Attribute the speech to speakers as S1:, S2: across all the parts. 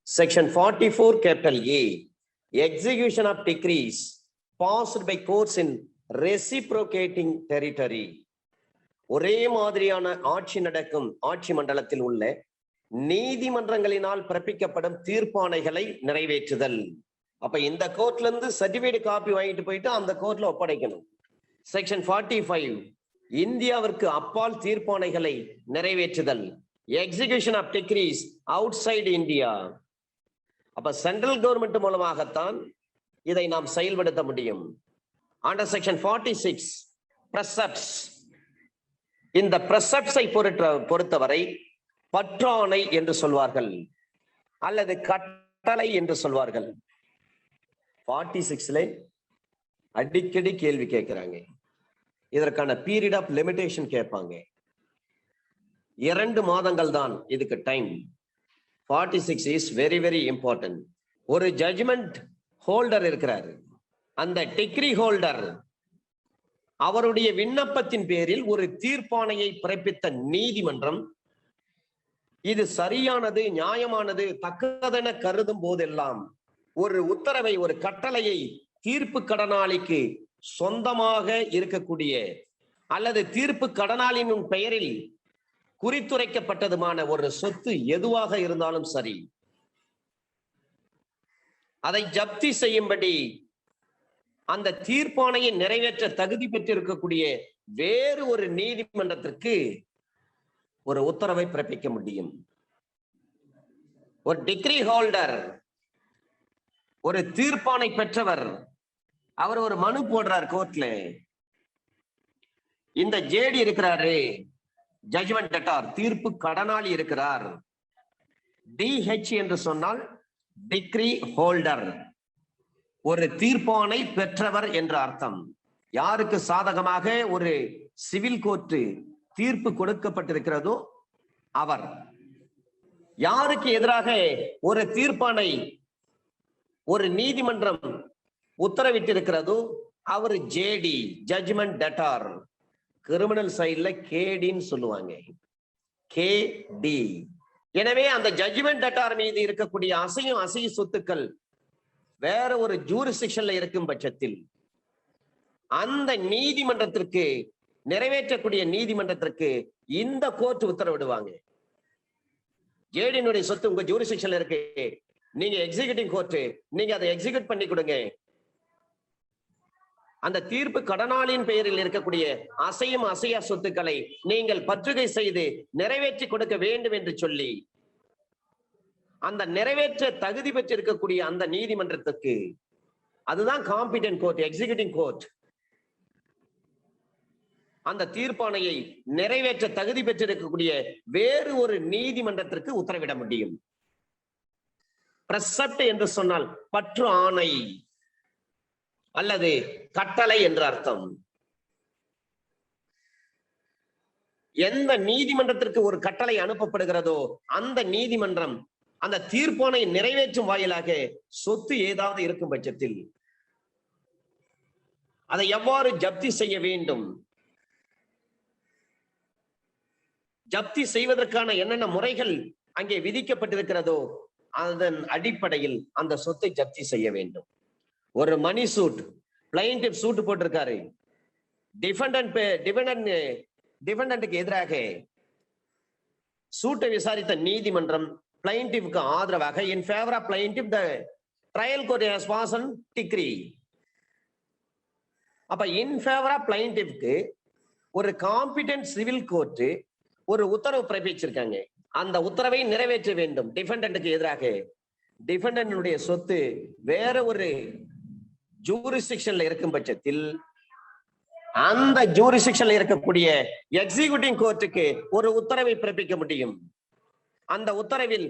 S1: Section 44, capital A, execution of decrees passed by courts in reciprocating territory. ஒரே மாதிரியான ஆட்சி நடக்கும் ஆட்சி மண்டலத்தில் உள்ள நீதிமன்றங்களினால் பிறப்பிக்கப்படும் தீர்ப்பாணைகளை நிறைவேற்றுதல். அப்ப இந்த கோர்ட்ல இருந்து சர்டிபிகேட் காப்பி வாங்கிட்டு போயிட்டு அந்த கோர்ட்ல ஒப்படைக்கணும். செக்ஷன் 45, இந்தியாவிற்கு அப்பால் தீர்ப்பாணைகளை நிறைவேற்றுதல். Execution of decrees outside India. அப்ப சென்ட்ரல் கவர்மெண்ட் மூலமாகத்தான் இதை நாம் செயல்படுத்த முடியும். Under section 46, precepts. இந்த பிரசப்ட்ஸை பொறுத்தவரை பற்றாணை என்று சொல்வார்கள் அல்லது கட்டளை என்று சொல்வார்கள். 46ல அடிக்கடி கேள்வி கேட்கிறாங்க. இதற்கான பீரியட் ஆஃப் லிமிடேஷன் கேட்பாங்க. 2 மாதங்கள் தான் இதுக்கு time. 46 is very very important. ஒரு ஜட்ஜ்மெண்ட் ஹோல்டர் இருக்கிறார். அந்த டிகிரி ஹோல்டர் அவருடைய விண்ணப்பத்தின் பேரில் ஒரு தீர்ப்பாணையை பிறப்பித்த நீதிமன்றம் இது சரியானது, நியாயமானது, தக்கதென கருதும் போதெல்லாம் ஒரு உத்தரவை, ஒரு கட்டளையை தீர்ப்பு கடனாளிக்கு சொந்தமாக இருக்கக்கூடிய அல்லது தீர்ப்பு கடனாளியின் பெயரில் குறித்துரைக்கப்பட்டதுமான ஒரு சொத்து எதுவாக இருந்தாலும் சரி, அதை ஜப்தி செய்யும்படி அந்த தீர்ப்பாணையை நிறைவேற்ற தகுதி பெற்றிருக்கக்கூடிய வேறு ஒரு நீதிமன்றத்திற்கு ஒரு உத்தரவை பிறப்பிக்க முடியும். ஒரு டிகிரி ஹோல்டர், ஒரு தீர்ப்பாணை பெற்றவர், அவர் ஒரு மனு போடுறார் கோர்ட்ல. இந்த ஜேடி இருக்கிறாரு, ஜட்ஜ்மெண்ட் டெட்டார், தீர்ப்பு கடனாளி இருக்கிறார். டிஹெச் என்று சொன்னால் டிகிரி ஹோல்டர், ஒரு தீர்ப்பாணை பெற்றவர் என்ற அர்த்தம். யாருக்கு சாதகமாக ஒரு சிவில் கோர்ட்டு தீர்ப்பு கொடுக்கப்பட்டிருக்கிறதோ அவர், யாருக்கு எதிராக ஒரு தீர்ப்பாணை ஒரு நீதிமன்றம் உத்தரவிட்டிருக்கிறதோ அவர் ஜேடி, ஜட்ஜ்மெண்ட் டெட்டார். கிரிமினல் சைட்ல கேடின்னு சொல்லுவாங்க, கேடி. எனவே அந்த ஜட்ஜ்மெண்ட் டெட்டார் மீது இருக்கக்கூடிய அசைய சொத்துக்கள் வேற ஒரு ஜூரிஸ்டிக்ஷன்ல இருக்கும் பட்சத்தில் அந்த நீதிமன்றத்திற்கு, நிறைவேற்றக்கூடிய நீதிமன்றத்திற்கு இந்த கோர்ட் உத்தரவிடுவாங்க. ஜேடியினுடைய சொத்து உங்க ஜூரிஸ்டிக்ஷன்ல இருக்கு, நீங்க எக்ஸிகியூட்டிவ் கோர்ட், நீங்க அதை எக்ஸிக்யூட் பண்ணி கொடுங்க. அந்த தீர்ப்பு கடனாளியின் பெயரில் இருக்கக்கூடிய அசையா சொத்துக்களை நீங்கள் பற்றுகை செய்து நிறைவேற்றி கொடுக்க வேண்டும் என்று சொல்லி அந்த நிறைவேற்ற தகுதி பெற்றிருக்கக்கூடிய அந்த நீதிமன்றத்துக்கு, அதுதான் காம்பிடன்ட் கோர்ட், எக்ஸிகியூட்டிவ் கோர்ட், அந்த தீர்ப்பாணையை நிறைவேற்ற தகுதி பெற்றிருக்கக்கூடிய வேறு ஒரு நீதிமன்றத்திற்கு உத்தரவிட முடியும். பிரசப்ட் என்று சொன்னால் பற்று ஆணை அல்லது கட்டளை என்ற அர்த்தம். எந்த நீதிமன்றத்திற்கு ஒரு கட்டளை அனுப்பப்படுகிறதோ அந்த நீதிமன்றம் அந்த தீர்ப்பானை நிறைவேற்றும் வாயிலாக சொத்து ஏதாவது இருக்கும் பட்சத்தில் அதை எவ்வாறு ஜப்தி செய்ய வேண்டும், ஜப்தி செய்வதற்கான என்னென்ன முறைகள் அங்கே விதிக்கப்பட்டிருக்கிறதோ அதன் அடிப்படையில் அந்த சொத்தை ஜப்தி செய்ய வேண்டும். ஒரு மணி சூட், பிளைன்டிஃப் சூட் போட்டிருக்காரு, டிஃபெண்டன்ட்க்கு எதிராக சூட்டை விசாரித்த நீதிமன்றம் பிளைன்டிஃப்க்கு ஆதரவாக in favor of plaintiff the trial court has passed decree. அப்ப in favor of plaintiffக்கு ஒரு காம்பிடன்ட் சிவில் கோர்ட் ஒரு உத்தரவு பிறப்பிச்சிருக்காங்க. அந்த உத்தரவை நிறைவேற்ற வேண்டும். டிஃபெண்டன்ட்க்கு எதிராக டிஃபெண்டன்ட்னுடைய சொத்து வேற ஒரு ஜூரிஸ்டிக்ஷன்ல இருக்கும் பட்சத்தில் அந்த ஜூரிஸ்டிக்ஷன்ல இருக்கக்கூடிய எக்ஸிகியூட்டிவ் கோர்ட்டுக்கு ஒரு உத்தரவை பிறப்பிக்க முடியும். அந்த உத்தரவில்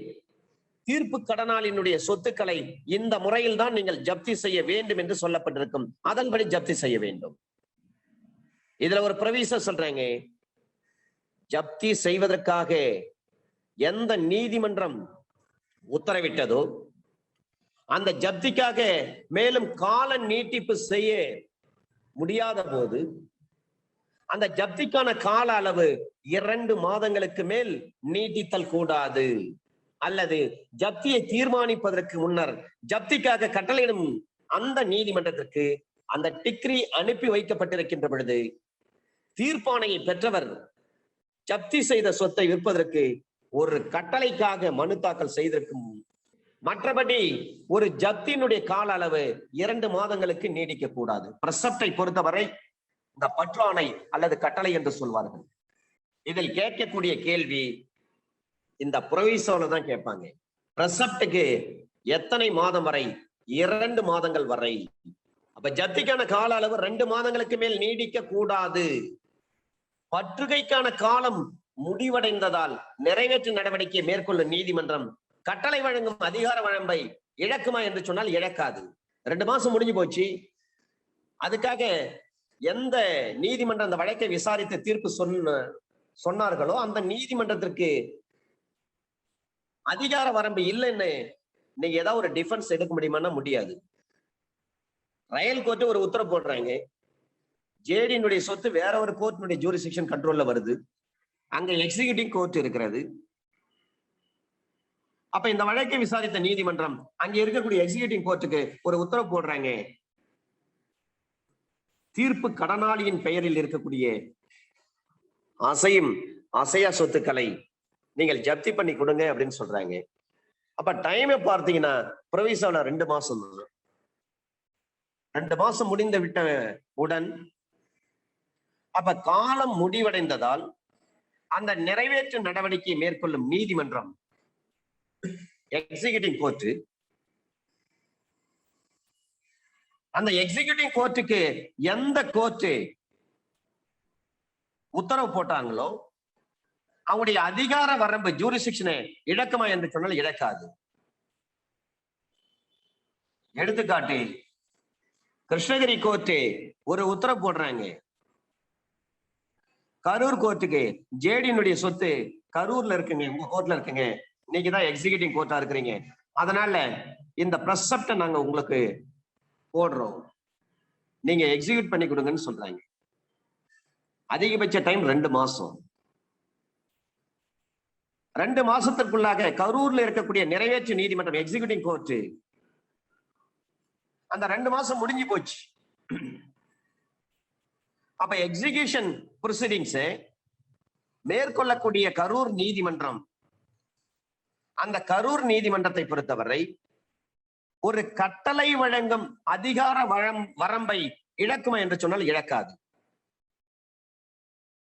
S1: தீர்ப்பு கடனாளியினுடைய சொத்துக்களை இந்த முறையில் தான் நீங்கள் ஜப்தி செய்ய வேண்டும் என்று சொல்லப்பட்டிருக்கும். அதன்படி ஜப்தி செய்ய வேண்டும். இதுல ஒரு ப்ரொவிஷன் சொல்றாங்க, ஜப்தி செய்வதற்காக எந்த நீதிமன்றம் உத்தரவிட்டதோ அந்த ஜப்திக்காக மேலும் கால நீட்டிப்பு செய்ய முடியாத போது அந்த ஜப்திக்கான கால அளவு 2 மாதங்களுக்கு மேல் நீட்டித்தல் கூடாது. அல்லது ஜப்தியை தீர்மானிப்பதற்கு முன்னர் ஜப்திக்காக கட்டளையிடும் அந்த நீதிமன்றத்திற்கு அந்த டிகிரி அனுப்பி வைக்கப்பட்டிருக்கின்ற பொழுது தீர்ப்பாணையை பெற்றவர் ஜப்தி செய்த சொத்தை விற்பதற்கு ஒரு கட்டளைக்காக மனு தாக்கல் செய்திருக்கும். மற்றபடி ஒரு ஜப்தியினுடைய கால அளவு 2 மாதங்களுக்கு நீடிக்க கூடாது. பிரசப்டை பொறுத்தவரை இந்த பற்று ஆணை அல்லது கட்டளை என்று சொல்வார்கள். இதில் கேட்கக்கூடிய கேள்வி இந்த புரோவிசோல தான் கேட்பாங்க. பிரசப்டுக்கு எத்தனை மாதம் வரை? 2 மாதங்கள் வரை. அப்ப ஜப்திக்கான கால அளவு 2 மாதங்களுக்கு மேல் நீடிக்க கூடாது. பற்றுகைக்கான காலம் முடிவடைந்ததால் நிறைவேற்று நடவடிக்கை மேற்கொள்ளும் நீதிமன்றம் கட்டளை வழங்கும் அதிகார வரம்பை இழக்குமா என்று சொன்னால் இழக்காது. 2 மாசம் முடிஞ்சு போச்சு, அதுக்காக எந்த நீதிமன்றம் அந்த வழக்கை விசாரித்து தீர்ப்பு சொன்னார்களோ அந்த நீதிமன்றத்திற்கு அதிகார வரம்பு இல்லைன்னு நீங்க ஏதாவது ஒரு டிஃபென்ஸ் எடுக்க முடியுமான்னா முடியாது. ரயல் கோர்ட் ஒரு உத்தரவு போடுறாங்க, ஜேடியினுடைய சொத்து வேற ஒரு கோர்ட்டினுடைய ஜூரிஸ்டிக்ஷன் கண்ட்ரோல்ல வருது, அங்க எக்ஸிகியூட்டிவ் கோர்ட் இருக்கிறது. அப்ப இந்த வழக்கை விசாரித்த நீதிமன்றம் அங்க இருக்கக்கூடிய எக்ஸிகியூட்டிவ் கோர்ட்டுக்கு ஒரு உத்தரவு போடுறாங்க, தீர்ப்பு கடனாளியின் பெயரில் இருக்கக்கூடிய அசையும் அசையா சொத்துக்களை நீங்கள் ஜப்தி பண்ணி கொடுங்க அப்படின்னு சொல்றாங்க. அப்ப டைமை பார்த்தீங்கன்னா புரோவிசோல 2 மாசம். 2 மாசம் முடிந்து விட்ட உடன் அப்ப காலம் முடிவடைந்ததால் அந்த நிறைவேற்று நடவடிக்கை மேற்கொள்ளும் நீதிமன்றம் எக்ஸிகியூட்டிவ் கோர்ட், அந்த எக்ஸிகியூட்டிவ் கோர்ட்டுக்கு எந்த கோர்ட்டு உத்தரவு போட்டாங்களோ அவங்களுடைய அதிகார வரம்பு ஜூரிஸ்டிக்ஷனை இழக்குமா என்று சொன்னால் இழக்காது. எடுத்துக்காட்டு, கிருஷ்ணகிரி கோர்ட்டு ஒரு உத்தரவு போடுறாங்க, கரூர் கோர்ட்டுக்கு ஜேடியினுடைய சொத்து கரூர்ல இருக்குங்க, உங்க கோர்ட்ல இருக்குங்க, இன்னைக்கு தான் எக்ஸிகியூட்டிவ் கோர்ட்டா இருக்கிறீங்க, அதனால இந்த பிரசப்ட நாங்க உங்களுக்கு போடுறோம், நீங்க எக்ஸிக்யூட் பண்ணி கொடுங்கன்னு சொல்றாங்க. அதிகபட்ச டைம் 2 மாசம். 2 மாசத்திற்குள்ளாக கரூர்ல இருக்கக்கூடிய நிறைவேற்று நீதிமன்றம் எக்ஸிக்யூட்டிவ் கோர்ட் அந்த 2 மாசம் முடிஞ்சு போச்சு. அப்ப எக்ஸிகியூஷன் ப்ரொசீடிங்ஸ் மேற்கொள்ளக்கூடிய கரூர் நீதிமன்றம், அந்த கரூர் நீதிமன்றத்தை பொறுத்தவரை ஒரு கட்டளை வழங்கும் அதிகார வரம்பை இழக்குமா என்று சொன்னால் இழக்காது.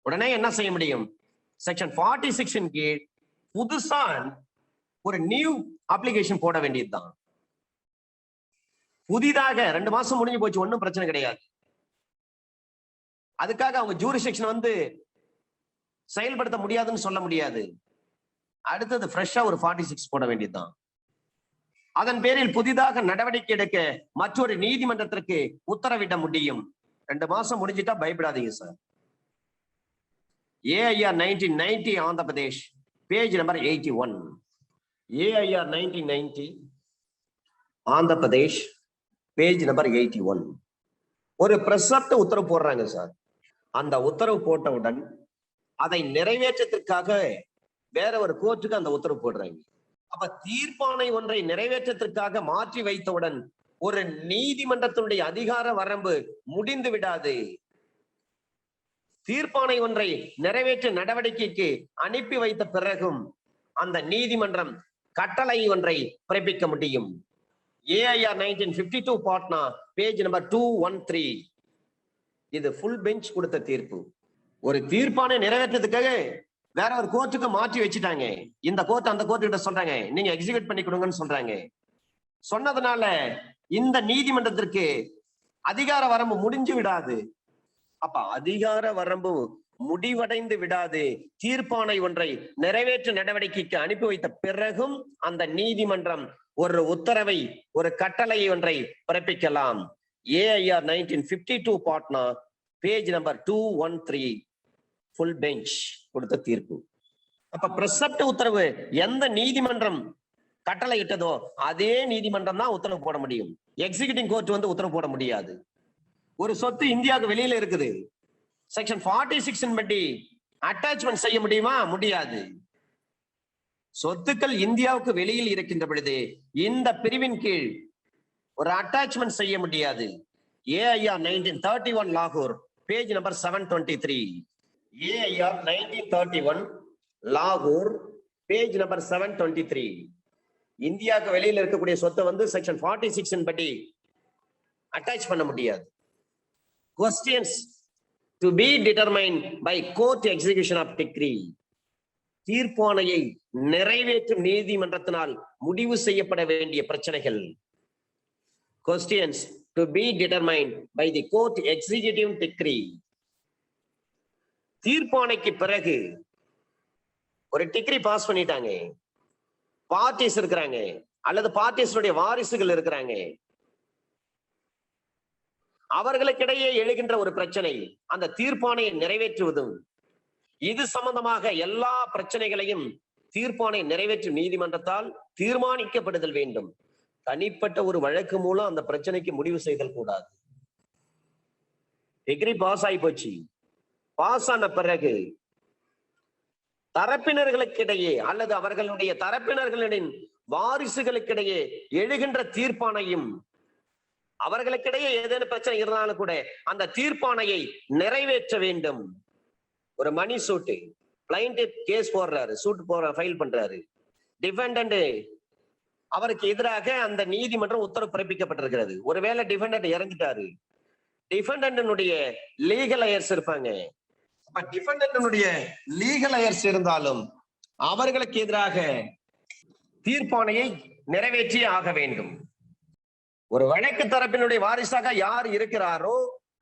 S1: உடனே என்ன செய்ய முடியும்? செக்ஷன் 46 கீழ் புதுசா ஒரு நியூ அப்ளிகேஷன் போட வேண்டியதுதான். புதிதாக 2 மாசம் முடிஞ்சு போச்சு, ஒன்னும் பிரச்சனை கிடையாது. அதுக்காக அவங்க ஜூரிஸ்டிக்ஷன் செயல்படுத்த முடியாதுன்னு சொல்ல முடியாது. அடுத்தது ஃப்ரெஷ்ஷா ஒரு 46 போட வேண்டியதுதான். அதன் பேரில் புதிதாக நடவடிக்கை எடுக்க மற்றொரு நீதிமன்றத்திற்கு உத்தரவிட முடியும். 2 மாசம் முடிஞ்சிட்டா பயப்படாதீங்க sir. AIR 1990 Andhra Pradesh, page number 81. AIR 1990 Andhra Pradesh, page number 81. ஒரு பிரசப்ட் உத்தரவு போடுறாங்க சார். அந்த உத்தரவு போட்டவுடன் அதை நிறைவேற்றத்திற்காக வேற ஒரு கோர்ட்டுக்கு அந்த உத்தரவு போடுறாங்க. அப்ப தீர்ப்பாணை ஒன்றை நிறைவேற்றத்திற்காக மாற்றி வைத்தவுடன் ஒரு நீதிமன்றத்தினுடைய அதிகார வரம்பு முடிந்து விடாது. தீர்ப்பாணை ஒன்றை நிறைவேற்ற நடவடிக்கைக்கு அனுப்பி வைத்த பிறகும் அந்த நீதிமன்றம் கட்டளை ஒன்றை பிறப்பிக்க முடியும். AIR 1952 Patna, page number 213. இது ஃபுல் பெஞ்ச் கொடுத்த தீர்ப்பு. ஒரு தீர்ப்பானை நிறைவேற்றத்துக்காக வேற ஒரு கோர்ட்டுக்கு மாற்றி வச்சுட்டாங்க. இந்த கோர்ட் அந்த கோர்ட்டு கிட்ட சொல்றாங்க, நீங்க எக்ஸிக்யூட் பண்ணி கொடுங்கன்னு சொல்றாங்க. சொன்னதுனால இந்த நீதிமன்றத்திற்கு அதிகார வரம்பு முடிஞ்சு விடாது. அப்ப அதிகார வரம்பு முடிவடைந்து விடாது. தீர்ப்பானை ஒன்றை நிறைவேற்று நடவடிக்கைக்கு அனுப்பி வைத்த பிறகும் அந்த நீதிமன்றம் ஒரு உத்தரவை, ஒரு கட்டளை ஒன்றை பிறப்பிக்கலாம். AIR 1952 Patna, page number 213, full bench கொடுத்த தீர்ப்பு. அப்ப பிரசப்ட் உத்தரவு எந்த நீதிமன்றம் கட்டளை இட்டதோ அதே நீதிமன்றம் தான் உத்தரவு போட முடியும். எக்ஸிக்யூட்டிவ் கோர்ட் உத்தரவு போட முடியாது. ஒரு சொத்து இந்தியாவுக்கு வெளியில இருக்குது, செக்ஷன் 46 படி அட்டாச்மெண்ட் செய்ய முடியுமா? முடியாது. சொத்துக்கள் இந்தியாவுக்கு வெளியில் இருக்கின்ற பொழுது இந்த பிரிவின் கீழ் ஒரு அட்டாச்மெண்ட் செய்ய முடியாது. ஏஐஆர் 1931 லாகூர் பேஜ் நம்பர் 723. ஏஐஆர் 1931 லாகூர் பேஜ் நம்பர் 723. இந்தியாவுக்கு வெளியில் இருக்கக்கூடிய சொத்தை வந்து செக்ஷன் 46 படி அட்டாச் பண்ண முடியாது. Questions to be determined by court execution of decree. தீர்ப்பாணையை நிறைவேற்றும் நீதிமன்றத்தினால் முடிவு செய்யப்பட வேண்டிய பிரச்சனைகள். Questions to be determined by the court executive decree. தீர்ப்பாணைக்கு பிறகு ஒரு டிகிரி பாஸ் பண்ணிட்டாங்க, பார்ட்டிஸ் இருக்கிறாங்க அல்லது பார்ட்டிஸுடைய வாரிசுகள் இருக்கிறாங்க, அவர்களுக்கிடையே எழுகின்ற ஒரு பிரச்சனை அந்த தீர்ப்பாணையை நிறைவேற்றுவதும், இது சம்பந்தமாக எல்லா பிரச்சனைகளையும் தீர்ப்பாணை நிறைவேற்றும் நீதிமன்றத்தால் தீர்மானிக்கப்படுதல் வேண்டும். தனிப்பட்ட ஒரு வழக்கு மூலம் அந்த பிரச்சனைக்கு முடிவு செய்தல் கூடாது. டிகிரி பாஸ் ஆகி போச்சு, பாஸ் ஆன பிறகு தரப்பினர்களுக்கிடையே அல்லது அவர்களுடைய தரப்பினர்களின் வாரிசுகளுக்கிடையே எழுகின்ற தீர்ப்பாணையும், அவர்களுக்கிடையே ஏதேனும் பிரச்சனை இருந்தாலும் கூட அந்த தீர்ப்பாணையை நிறைவேற்ற வேண்டும். ஒரு மணி சூட்டு, பிளைன்டிஃப் கேஸ் போடுறாரு, சூட் ஃபைல் பண்றாரு, டிஃபெண்டன்ட் அவருக்கு எதிராக அந்த நீதிமன்றம் உத்தரவு பிறப்பிக்கப்பட்டிருக்கிறது. ஒருவேளை டிஃபெண்டன்ட் இறந்துட்டாரு, டிஃபெண்டன்ட்னுடைய லீகல் அயர்ஸ் இருப்பாங்க. டிஃபெண்டன்ட்னுடைய லீகல் அயர்ஸ் இருந்தாலும் அவர்களுக்கு எதிராக தீர்ப்பாணையை நிறைவேற்றியே ஆக வேண்டும். ஒரு வழக்கு தரப்பினுடைய வாரிசாக யார் இருக்கிறாரோ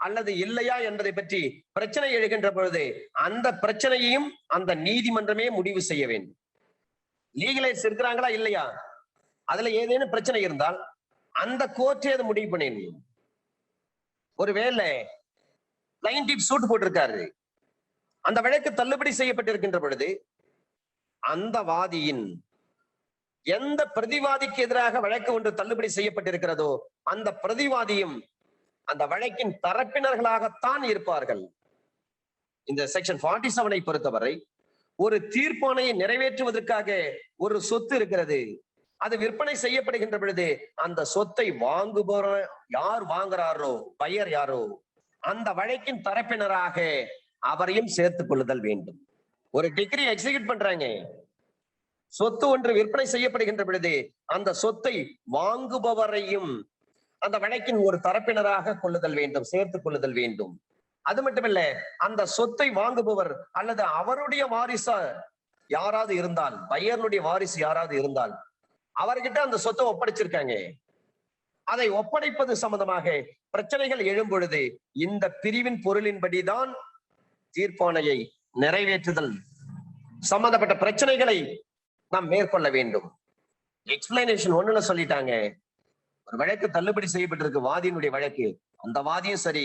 S1: அல்லது இல்லையா என்பதை பற்றி பிரச்சனை எழுகின்ற பொழுது அந்த பிரச்சனையையும் அந்த நீதிமன்றமே முடிவு செய்ய வேண்டும். லீகலைஸ் இருக்கிறாங்களா இல்லையா, அதுல ஏதேனும் பிரச்சனை இருந்தால் அந்த கோர்ட்டே அதை முடிவு பண்ணிடணும். ஒருவேளை பிளைன்டிஃப் சூட் போட்டிருக்காரு, அந்த வழக்கு தள்ளுபடி செய்யப்பட்டிருக்கின்ற பொழுது அந்த வாதியின் எந்த பிரதிவாதிக்கு எதிராக வழக்கு ஒன்று தள்ளுபடி செய்யப்பட்டிருக்கிறதோ அந்த பிரதிவாதியும் அந்த வழக்கின் தரப்பினர்களாகத்தான் இருப்பார்கள். இந்த செக்ஷன் 47 பொறுத்தவரை ஒரு தீர்ப்பாணையை நிறைவேற்றுவதற்காக ஒரு சொத்து இருக்கிறது, அது விற்பனை செய்யப்படுகின்ற பொழுது அந்த சொத்தை வாங்குபவர் யார் வாங்குறாரோ, பையர் யாரோ, அந்த வழக்கின் தரப்பினராக அவரையும் சேர்த்துக் கொள்ளுதல் வேண்டும். ஒரு டிகிரி எக்ஸிக்யூட் பண்றாங்க, சொத்து ஒன்று விற்பனை செய்யப்படுகின்ற பொழுது அந்த சொத்தை வாங்குபவரையும் அந்த வழக்கின் ஒரு தரப்பினராக கொள்ளுதல் வேண்டும், சேர்த்துக் கொள்ளுதல் வேண்டும். அது மட்டுமல்ல, அந்த சொத்தை வாங்குபவர் அல்லது அவருடைய வாரிசு யாராவது இருந்தால், பையனுடைய வாரிசு யாராவது இருந்தால் அவர்கிட்ட அந்த சொத்தை ஒப்படைச்சிருக்காங்க, அதை ஒப்படைப்பது சம்பந்தமாக பிரச்சனைகள் எழும் பொழுது இந்த பிரிவின் பொருளின்படிதான் தீர்ப்பாணையை நிறைவேற்றுதல் சம்பந்தப்பட்ட பிரச்சனைகளை நாம் மேற்கொள்ள வேண்டும். எக்ஸ்பிளனேஷன் 1ல சொல்லிட்டாங்க, ஒரு வழக்கு தள்ளுபடி செய்யப்பட்டிருக்கு, வாதியினுடைய வழக்கு, அந்த வாதியும் சரி,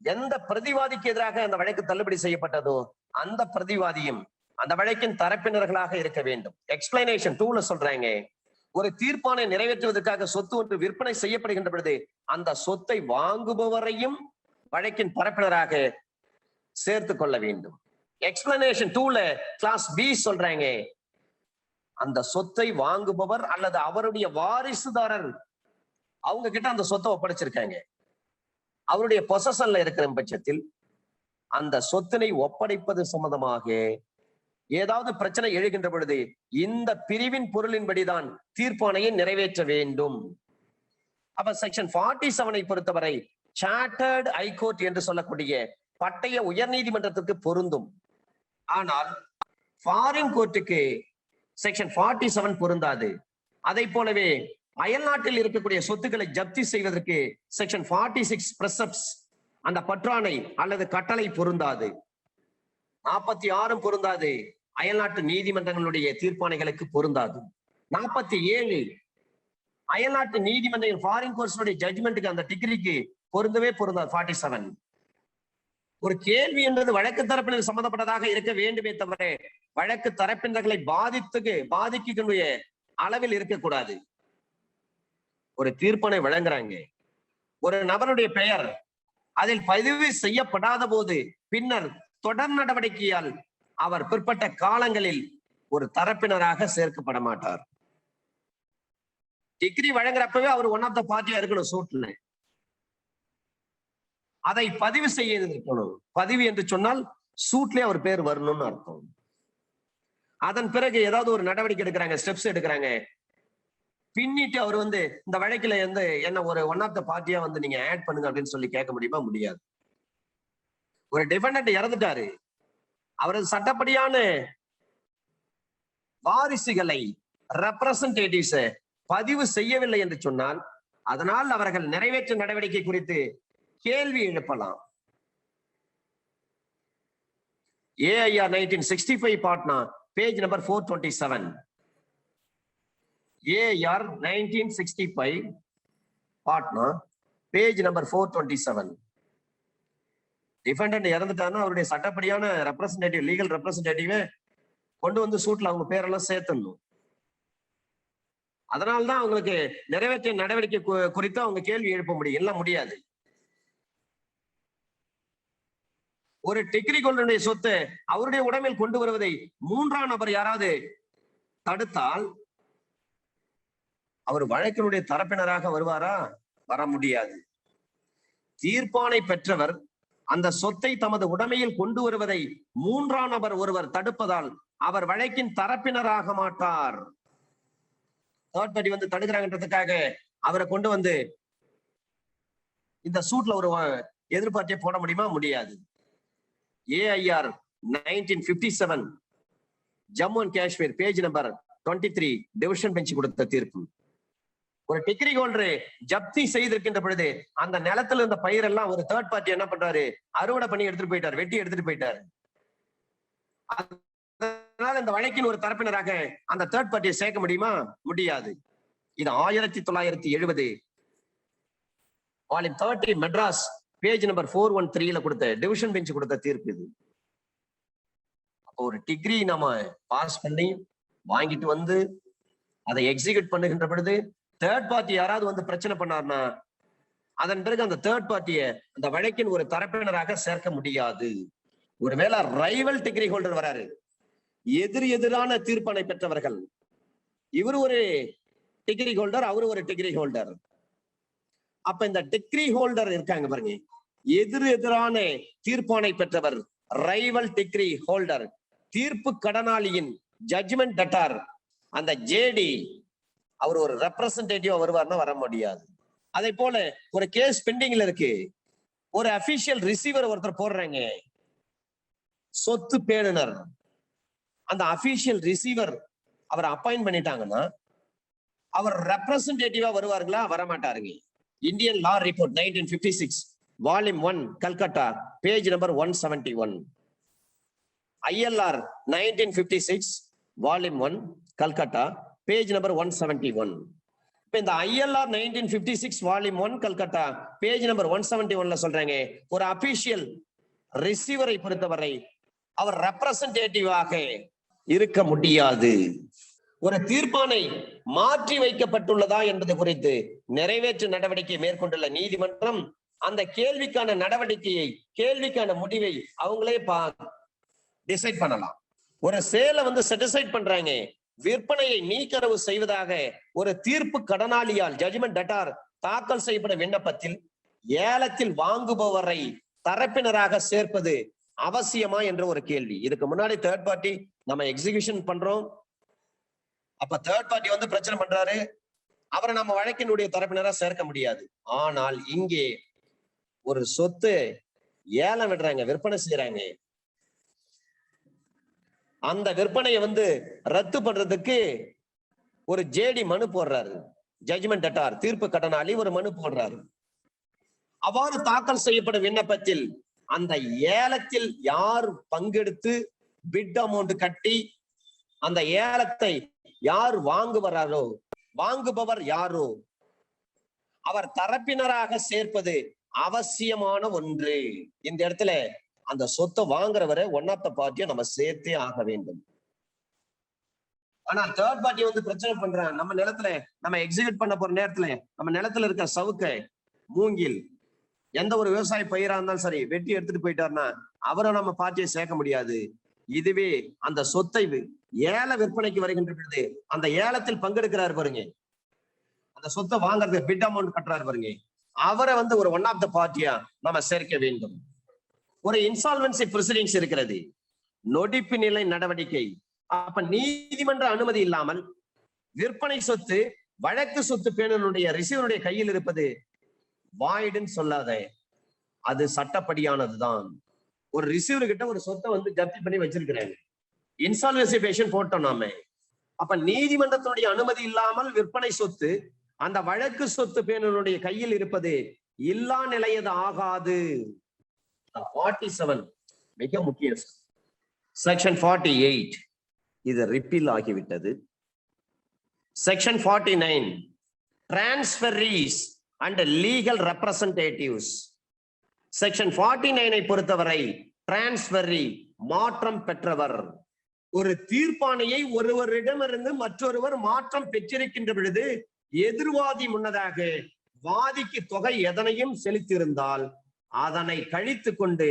S1: எந்த பிரதிவாதிக்கு எதிராக அந்த வழக்கு தள்ளுபடி செய்யப்பட்டதோ அந்த பிரதிவாதியும் அந்த வழக்கின் தரப்பினர்களாக இருக்க வேண்டும். எக்ஸ்பிளனேஷன் 2ல சொல்றாங்க, ஒரு தீர்ப்பானை நிறைவேற்றுவதற்காக சொத்து ஒன்று விற்பனை செய்யப்படுகின்ற பொழுது அந்த சொத்தை வாங்குபவரையும் வழக்கின் தரப்பினராக சேர்த்து கொள்ள வேண்டும். எக்ஸ்பிளனேஷன் 2ல கிளாஸ் பி சொல்றாங்க, அந்த சொத்தை வாங்குபவர் அல்லது அவருடைய வாரிசுதாரர் அவங்க கிட்ட அந்த சொத்தை ஒப்படைச்சிருக்காங்க, அவருடைய பொசஷன்ல இருக்கிற பட்சத்தில் அந்த சொத்தினை ஒப்படைப்பது சம்பந்தமாக ஏதாவது பிரச்சனை எழுகின்ற பொழுது இந்த பிரிவின் பொருளின்படிதான் தீர்ப்பாணையை நிறைவேற்ற வேண்டும். அப்ப செக்ஷன் 47 பொறுத்தவரை சார்ட்டர்ட் ஹைகோர்ட் என்று சொல்லக்கூடிய பட்டய உயர் நீதிமன்றத்திற்கு பொருந்தும். ஆனால் ஃபாரின் கோர்ட்டுக்கு செக்ஷன் 47 பொருந்தாது. அதை போலவே அயல்நாட்டில் இருக்கக்கூடிய சொத்துக்களை ஜப்தி செய்வதற்கு செக்ஷன் 46 பிரசப்ட்ஸ் அந்த பற்றாணை அல்லது கட்டளை பொருந்தாது. 46 பொருந்தாது, அயல்நாட்டு நீதிமன்றங்களுடைய தீர்ப்பாணைகளுக்கு பொருந்தாது. 47 அயல்நாட்டு நீதிமன்ற ஃபாரின் கோர்ட்ஸுடைய ஜட்ஜ்மெண்ட்டுக்கு அந்த டிகிரிக்கு பொருந்தவே பொருந்தாது. 47 ஒரு கேள்வி என்பது வழக்கு தரப்பினர் சம்பந்தப்பட்டதாக இருக்க வேண்டுமே தவிர வழக்கு தரப்பினர்களை பாதிக்கக்கூடிய அளவில் இருக்கக்கூடாது. ஒரு தீர்ப்பாணை வழங்குறாங்க, ஒரு நபருடைய பெயர் அதில் பதிவு செய்யப்படாத போது பின்னர் தொடர் நடவடிக்கையால் அவர் பிற்பட்ட காலங்களில் ஒரு தரப்பினராக சேர்க்கப்பட மாட்டார். டிகிரி வழங்குறப்பவே அவர் ஒன் ஆஃப் த பார்ட்டியா இருக்கணும் சூட்ல. அதை பதிவு செய்ய இருக்கணும். பதிவு என்று சொன்னால் சூட்லயே அவர் பேர் வரணும்னு அர்த்தம். அதன் பிறகு ஏதாவது ஒரு நடவடிக்கை எடுக்கிறாங்க, ஸ்டெப்ஸ் எடுக்கிறாங்க, பின்னிட்டு அவர் இந்த வழக்கில என்ன ஒரு ஒன் ஆஃப் த பார்ட்டியா நீங்க ஆட் பண்ணுங்க அப்படின்னு சொல்லி கேட்க முடியுமா? முடியாது. ஒரு டிஃபெண்டன்ட் இறந்துட்டாரு, அவரது சட்டப்படியான வாரிசுகளை ரெப்ரசன்டேட்டிவ்ஸ் பதிவு செய்யவில்லை என்று சொன்னால் அதனால் அவர்கள் நிறைவேற்று நடவடிக்கை குறித்து கேள்வி எழுப்பலாம். AIR 1965 partner page number 427. AIR 1965 partner page number 427. Defendant இறந்துட்டாருன்னா அவருடைய சட்டப்படியான ரெப்ரசன்டேட்டிவ், லீகல் ரெப்ரசன்டேட்டிவ் கொண்டு சூட்ல அவங்க பேரெல்லாம் சேர்த்தணும். அதனால்தான் அவங்களுக்கு நிறைவேற்ற நடவடிக்கை குறித்து அவங்க கேள்வி எழுப்ப முடியும். எல்லாம் முடியாது. ஒரு டிகிரி ஹோல்டருடைய சொத்து அவருடைய உடைமையில் கொண்டு வருவதை மூன்றாம் நபர் யாராவது தடுத்தால் அவர் வழக்கினுடைய தரப்பினராக வருவாரா? வர முடியாது. தீர்ப்பானை பெற்றவர் அந்த சொத்தை தமது உடைமையில் கொண்டு வருவதை மூன்றாம் நபர் ஒருவர் தடுப்பதால் அவர் வழக்கின் தரப்பினராக மாட்டார். தேர்ட் பார்ட்டி தடுக்கிறாங்கன்றதுக்காக அவரை கொண்டு இந்த சூட்ல ஒரு எதிர்பார்ட்டியை போட முடியுமா? முடியாது. AIR 1957 Jammu and Kashmir page number 23 division bench கொடுத்த தீர்ப்பு. ஒரு டிகிரி ஹோல்டர் ஜப்தி செய்திருக்கின்ற பொழுது அந்த நிலத்துல இருந்த பயிரெல்லாம் ஒரு தேர்ட் பார்ட்டி என்ன பண்றாரு? அறுவடை பண்ணி எடுத்துட்டு போயிட்டார், வெட்டி எடுத்துட்டு போயிட்டார். அதனால இந்த வழக்கின் ஒரு தரப்பினராக அந்த தேர்ட் பார்ட்டியை சேர்க்க முடியுமா? முடியாது. இது 1970 வால்யூம் 30 மெட்ராஸ் பேஜ் நம்பர் 413 கொடுத்த டிவிஷன் பெஞ்ச் கொடுத்த தீர்ப்பு இது. அப்போ ஒரு டிகிரி நாம பாஸ் பண்ணி வாங்கிட்டு அதை எக்ஸிக்யூட் பண்ணுகின்ற பொழுது தேர்ட் பார்ட்டி யாராவது பிரச்சனை பண்ணார்னா அதன் பிறகு அந்த தேர்ட் பார்ட்டியை அந்த வழக்கின் ஒரு தரப்பினராக சேர்க்க முடியாது. ஒருவேளை ரைவல் டிகிரி ஹோல்டர் வராரு, எதிரான தீர்ப்பனை பெற்றவர்கள், இவர் ஒரு டிகிரி ஹோல்டர், அவரு ஒரு டிகிரி ஹோல்டர். அப்ப இந்த டிகிரி ஹோல்டர் இருக்காங்க பாருங்க, எதிரான தீர்ப்பானை பெற்றவர் ரைவல் டிகிரி ஹோல்டர், தீர்ப்பு கடனாளியின் ஜட்ஜ்மெண்ட் டெட்டார் அந்த ஜேடி அவர் ஒரு ரெப்ரசன்டேட்டிவா வருவார்னா வர முடியாது. அதே போல ஒரு கேஸ் பெண்டிங்ல இருக்கு, ஒரு அபிஷியல் ரிசீவர் ஒருத்தர் போடுறாங்க, சொத்து பேணுனர், அந்த அபிஷியல் ரிசீவர் அவர் அப்பாயிண்ட் பண்ணிட்டாங்கன்னா அவர் ரெப்ரசன்டேட்டிவா வருவார்களா? வரமாட்டாருங்க. Indian law report 1956 volume 1 Calcutta page number 171. ILR 1956 volume 1 Calcutta page number 171. இப்ப இந்த ILR 1956 volume 1 Calcutta page number 171ல சொல்றாங்க, ஒரு அபிஷியல் ரிசீவரை பொறுத்தவரை அவர் ரெப்ரசன்டேட்டிவாக இருக்க முடியாது. ஒரு தீர்ப்பானை மாற்றி வைக்கப்பட்டுள்ளதா என்பது குறித்து நிறைவேற்று நடவடிக்கை மேற்கொண்டுள்ள நீதிமன்றம் அந்த கேள்விக்கான நடவடிக்கையை, கேள்விக்கான முடிவை அவங்களே டிசைட் பண்ணலாம். ஒரு சேலை செட்டிசைட் பண்றாங்க, விற்பனையை நீக்கரவு செய்வதாக ஒரு தீர்ப்பு கடனாளியால் ஜட்ஜ்மெண்ட் டெட்டார் தாக்கல் செய்யப்படும் விண்ணப்பத்தில் ஏலத்தில் வாங்குபவரை தரப்பினராக சேர்ப்பது அவசியமா என்ற ஒரு கேள்வி. இதுக்கு முன்னாடி தேர்ட் பார்ட்டி நம்ம எக்ஸிகியூஷன் பண்றோம், அப்ப தேர்ட் பார்ட்டி பிரச்சனை பண்றாரு, அவரை நம்ம வழக்கினுடைய தரப்பினரா சேர்க்க முடியாது. ஆனால் இங்கே ஒரு சொத்து ஏலம் விடுறாங்க, விற்பனை செய்யறாங்க, அந்த விற்பனையை ரத்து பண்றதுக்கு ஒரு ஜேடி மனு போடுறாரு, ஜட்ஜ்மெண்ட் டெட்டார் தீர்ப்பு கடனாளி ஒரு மனு போடுறாரு. அவ்வாறு தாக்கல் செய்யப்படும் விண்ணப்பத்தில் அந்த ஏலத்தில் யார் பங்கெடுத்து பிட் அமௌண்ட் கட்டி அந்த ஏலத்தை யார் வாங்குபவர் யாரோ அவர் தரப்பினராக சேர்ப்பது அவசியமான ஒன்று. இந்த இடத்துல அந்த சொத்தை வாங்குறவரை ஒன் ஆஃப் த பார்ட்டியை நம்ம சேர்த்தே ஆக வேண்டும். ஆனா தேர்ட் பார்ட்டி பிரச்சனை பண்றான், நம்ம நிலத்துல நம்ம எக்ஸிக்யூட் பண்ண போற நேரத்துல நம்ம நிலத்துல இருக்க சவுக்கை, மூங்கில், எந்த ஒரு விவசாய பயிரா இருந்தாலும் சரி வெட்டி எடுத்துட்டு போயிட்டாருன்னா அவரை நம்ம பார்ட்டியை சேர்க்க முடியாது. இதுவே அந்த சொத்தை ஏல விற்பனைக்கு வருகின்ற பொழுது அந்த ஏலத்தில் பங்கெடுக்கிறாரு பாருங்க, அந்த சொத்தை வாங்குறதுக்கு பிட் அமௌண்ட் கட்டுறாரு பாருங்க, அவரை ஒரு ஒன் ஆஃப் த பார்ட்டியா நம்ம சேர்க்க வேண்டும். ஒரு இன்சால்வன்சி ப்ரொசீடிங்ஸ் இருக்கிறது, நொடிப்பு நிலை நடவடிக்கை. அப்ப நீதிமன்ற அனுமதி இல்லாமல் விற்பனை சொத்து வழக்கு சொத்து பேணனுடைய ரிசீவருடைய கையில் இருப்பது வாய்டுன்னு சொல்லாத, அது சட்டப்படியானதுதான். ஒரு ரிசீவர் கிட்ட ஒரு சொத்தை ஜப்தி பண்ணி வச்சிருக்கிறாங்க, இன்சால்வன்சி பெட்டிஷன் போட்டோம் நாம. அப்ப நீதிமன்றத்தினுடைய அனுமதி இல்லாமல் விற்பனை சொத்து அந்த வழக்கு சொத்து பேணனுடைய கையில் இருப்பது இல்லா நிலையது ஆகாது. 47 மிக முக்கியம். செக்ஷன் 48 இது ரிப்பீல் ஆகிவிட்டது. Section 49 transferees and legal representatives. Section 49 பொறுத்தவரை டிரான்ஸ்ஃபரி மாற்றம் பெற்றவர். ஒரு தீர்ப்பாணையை ஒருவரிடமிருந்து மற்றொருவர் மாற்றம் பெற்றிருக்கின்ற பொழுது எதிர்வாதி முன்னதாக வாதிக்கு தொகை எதனையும் செலுத்தியிருந்தால் அதனை கழித்து கொண்டு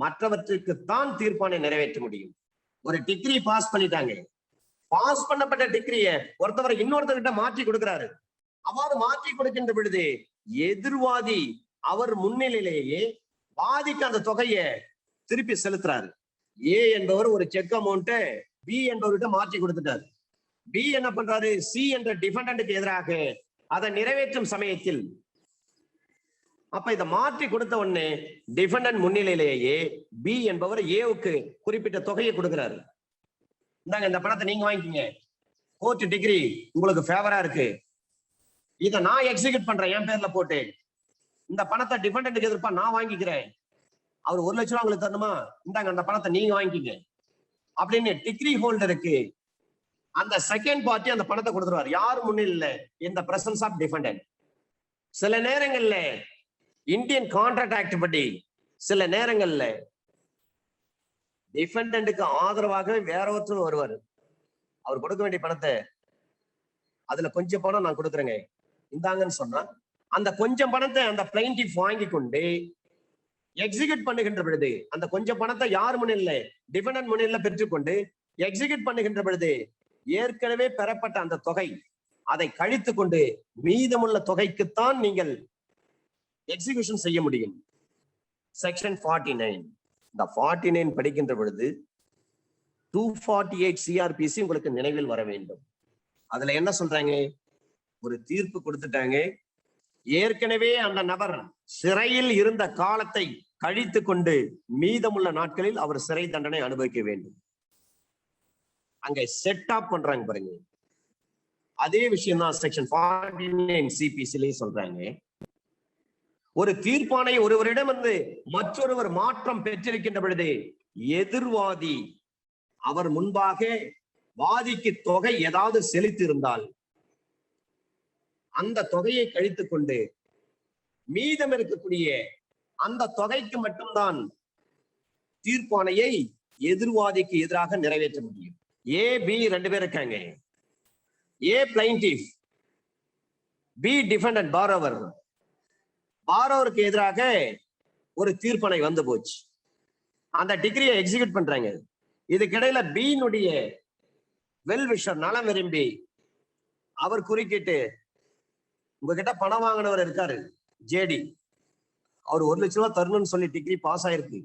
S1: மற்றவற்றுக்குத்தான் தீர்ப்பாணை நிறைவேற்ற முடியும். ஒரு டிகிரி பாஸ் பண்ணிட்டாங்க, பாஸ் பண்ணப்பட்ட டிகிரிய ஒருத்தவர் இன்னொருத்தர்கிட்ட மாற்றி கொடுக்கிறாரு. அவ்வாறு மாற்றி கொடுக்கின்ற பொழுது எதிர்வாதி அவர் முன்னிலையிலேயே வாதிக்கு அந்த தொகையை திருப்பி செலுத்துறாரு. ஏ என்பவர் ஒரு செக் அமௌண்ட் பி என்பவர்கிட்ட மாற்றி கொடுத்துட்டாரு. பி என்ன பண்றாரு, சி என்ற டிஃபெண்டன்ட்க்கு எதிராக அதை நிறைவேற்றும் சமயத்தில் அப்ப இதை மாற்றி கொடுத்த உடனே டிஃபெண்டன்ட் முன்னிலையிலேயே பி என்பவர் ஏவுக்கு குறிப்பிட்ட தொகையை கொடுக்கிறாரு. இந்தாங்க இந்த பணத்தை நீங்க வாங்கிக்கீங்க, கோர்ட் டிகிரி உங்களுக்கு ஃபேவரா இருக்கு, இதை நான் எக்ஸிக்யூட் பண்றேன் என் பேர்ல போட்டு, இந்த பணத்தை டிஃபெண்டன்ட்க்கு எதிர்ப்பா நான் வாங்கிக்கிறேன், அவர் 1 லட்சம் ரூபாய் உங்களுக்கு தரணுமா, இந்தாங்க அந்த பணத்தை நீங்க வாங்கிக்கீங்க அப்படின்னு டிகிரி ஹோல்டருக்கு அந்த செகண்ட் பார்ட்டி அந்த பணத்தை கொடுத்துருவார். யார் முன்னிலையில, இந்த பிரசன்ஸ் ஆஃப் டிஃபெண்டன்ட். சில நேரங்கள்ல இந்தியன் கான்ட்ராக்ட் ஆக்ட் படி சில நேரங்கள்ல டிஃபெண்டன்ட்க்கு ஆதரவாகவே வேற ஒருத்தர் வருவார், அவர் கொடுக்க வேண்டிய பணத்தை அதுல கொஞ்சம் பணம் நான் கொடுக்குறேங்க இந்தாங்கன்னு சொன்னா அந்த கொஞ்சம் பணத்தை அந்த பிளைன்டிஃப் வாங்கி கொண்டு எக்ஸிக்யூட் பண்ணுகின்ற பொழுது அந்த கொஞ்சம் பணத்தை யார் முன்னிலை, டிஃபெண்டன்ட் முன்னிலை பெற்றுக்கொண்டு எக்ஸிக்யூட் பண்ணுகின்ற பொழுது ஏற்கனவே பெறப்பட்ட அந்த தொகை அதை கழித்து கொண்டு மீதமுள்ள தொகைக்குத்தான் நீங்கள் எக்ஸிகியூஷன் செய்ய முடியும். செக்ஷன் 49 இந்த 49 படிக்கின்ற பொழுது 248 CRPC உங்களுக்கு நினைவில் வர வேண்டும். அதுல என்ன சொல்றாங்க, ஒரு தீர்ப்பு கொடுத்துட்டாங்க, ஏற்கனவே அந்த நபர் சிறையில் இருந்த காலத்தை கழித்து கொண்டு மீதமுள்ள நாட்களில் அவர் சிறை தண்டனை அனுபவிக்க வேண்டும். அங்க செட் ஆப் பண்றாங்க பாருங்க, அதே விஷயம் தான் செக்ஷன் 49 CPC சொல்றாங்க. ஒரு தீர்ப்பானை ஒருவரிடம் மற்றொருவர் மாற்றம் பெற்றிருக்கின்ற பொழுது எதிர்வாதி அவர் முன்பாக வாதிக்கு தொகை ஏதாவது செலுத்தி இருந்தால் அந்த தொகையை கழித்து கொண்டு மீதம் இருக்கக்கூடிய அந்த தொகைக்கு மட்டும்தான் தீர்ப்பாணையை எதிர்வாதிக்கு எதிராக நிறைவேற்ற முடியும். ஏ பி 2 பேர் இருக்காங்க, ஏ பிளைன்டிஃப், பி டிஃபெண்டன்ட் பாரோவர். பாரோவருக்கு எதிராக ஒரு தீர்ப்பணை வந்து போச்சு, அந்த டிகிரியை எக்ஸிக்யூட் பண்றாங்க. இதுக்கிடையில பீனுடைய வெல்விஷர் நலம் விரும்பி அவர் குறுக்கிட்டு உங்ககிட்ட பணம் வாங்கினவர் இருக்காரு ஜேடி, அவர் 1 லட்சம் ரூபாய் தரணும்னு சொல்லி டிகிரி பாஸ் ஆயிருக்கு,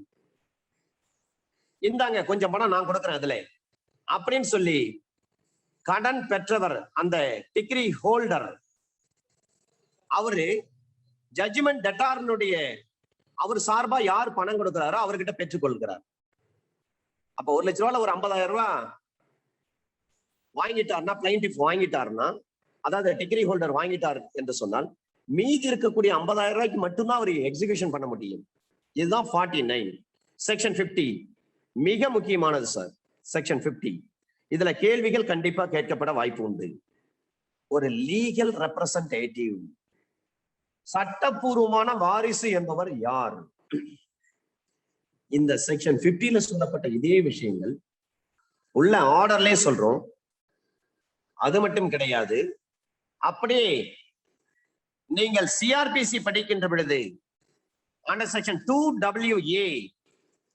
S1: இந்தாங்க கொஞ்சம் பணம் நான் கொடுக்குறேன் அதுல அப்படின்னு சொல்லி கடன் பெற்றவர் அந்த டிகிரி ஹோல்டர் அவரு ஜட்ஜ்மெண்ட் டெட்டார்னுடைய அவர் சார்பா யார் பணம் கொடுக்கிறாரோ அவர்கிட்ட பெற்றுக்கொள்கிறார். அப்ப 1 லட்சம் ரூபாய் ஒரு 50,000 ரூபாய் வாங்கிட்டாருன்னா, பிளைன்டிஃப் வாங்கிட்டாருன்னா, அதாவது டிகிரி ஹோல்டர் வாங்கிட்டார் என்று சொன்னால் மீதி இருக்கக்கூடிய 50,000 ரூபாய்க்கு மட்டும்தான் அவர் எக்ஸிகியூஷன் பண்ண முடியும். இதுதான் 49. செக்ஷன் 50 மிக முக்கியமானது சார். செக்ஷன் 50 இதுல கேள்விகள் கண்டிப்பா கேட்கப்பட வாய்ப்பு உண்டு. ஒரு லீகல் ரெப்ரசன்டேட்டிவ், சட்டப்பூர்வமான வாரிசு என்பவர் யார்? இந்த செக்ஷன் 50ல சொல்லப்பட்ட இதே விஷயங்கள் உள்ள ஆர்டர்லயே சொல்றோம். அது மட்டும் கிடையாது, அப்படியே நீங்கள் சிஆர்பிசி படிக்கின்ற பொழுது அண்டர் செக்ஷன் 2WA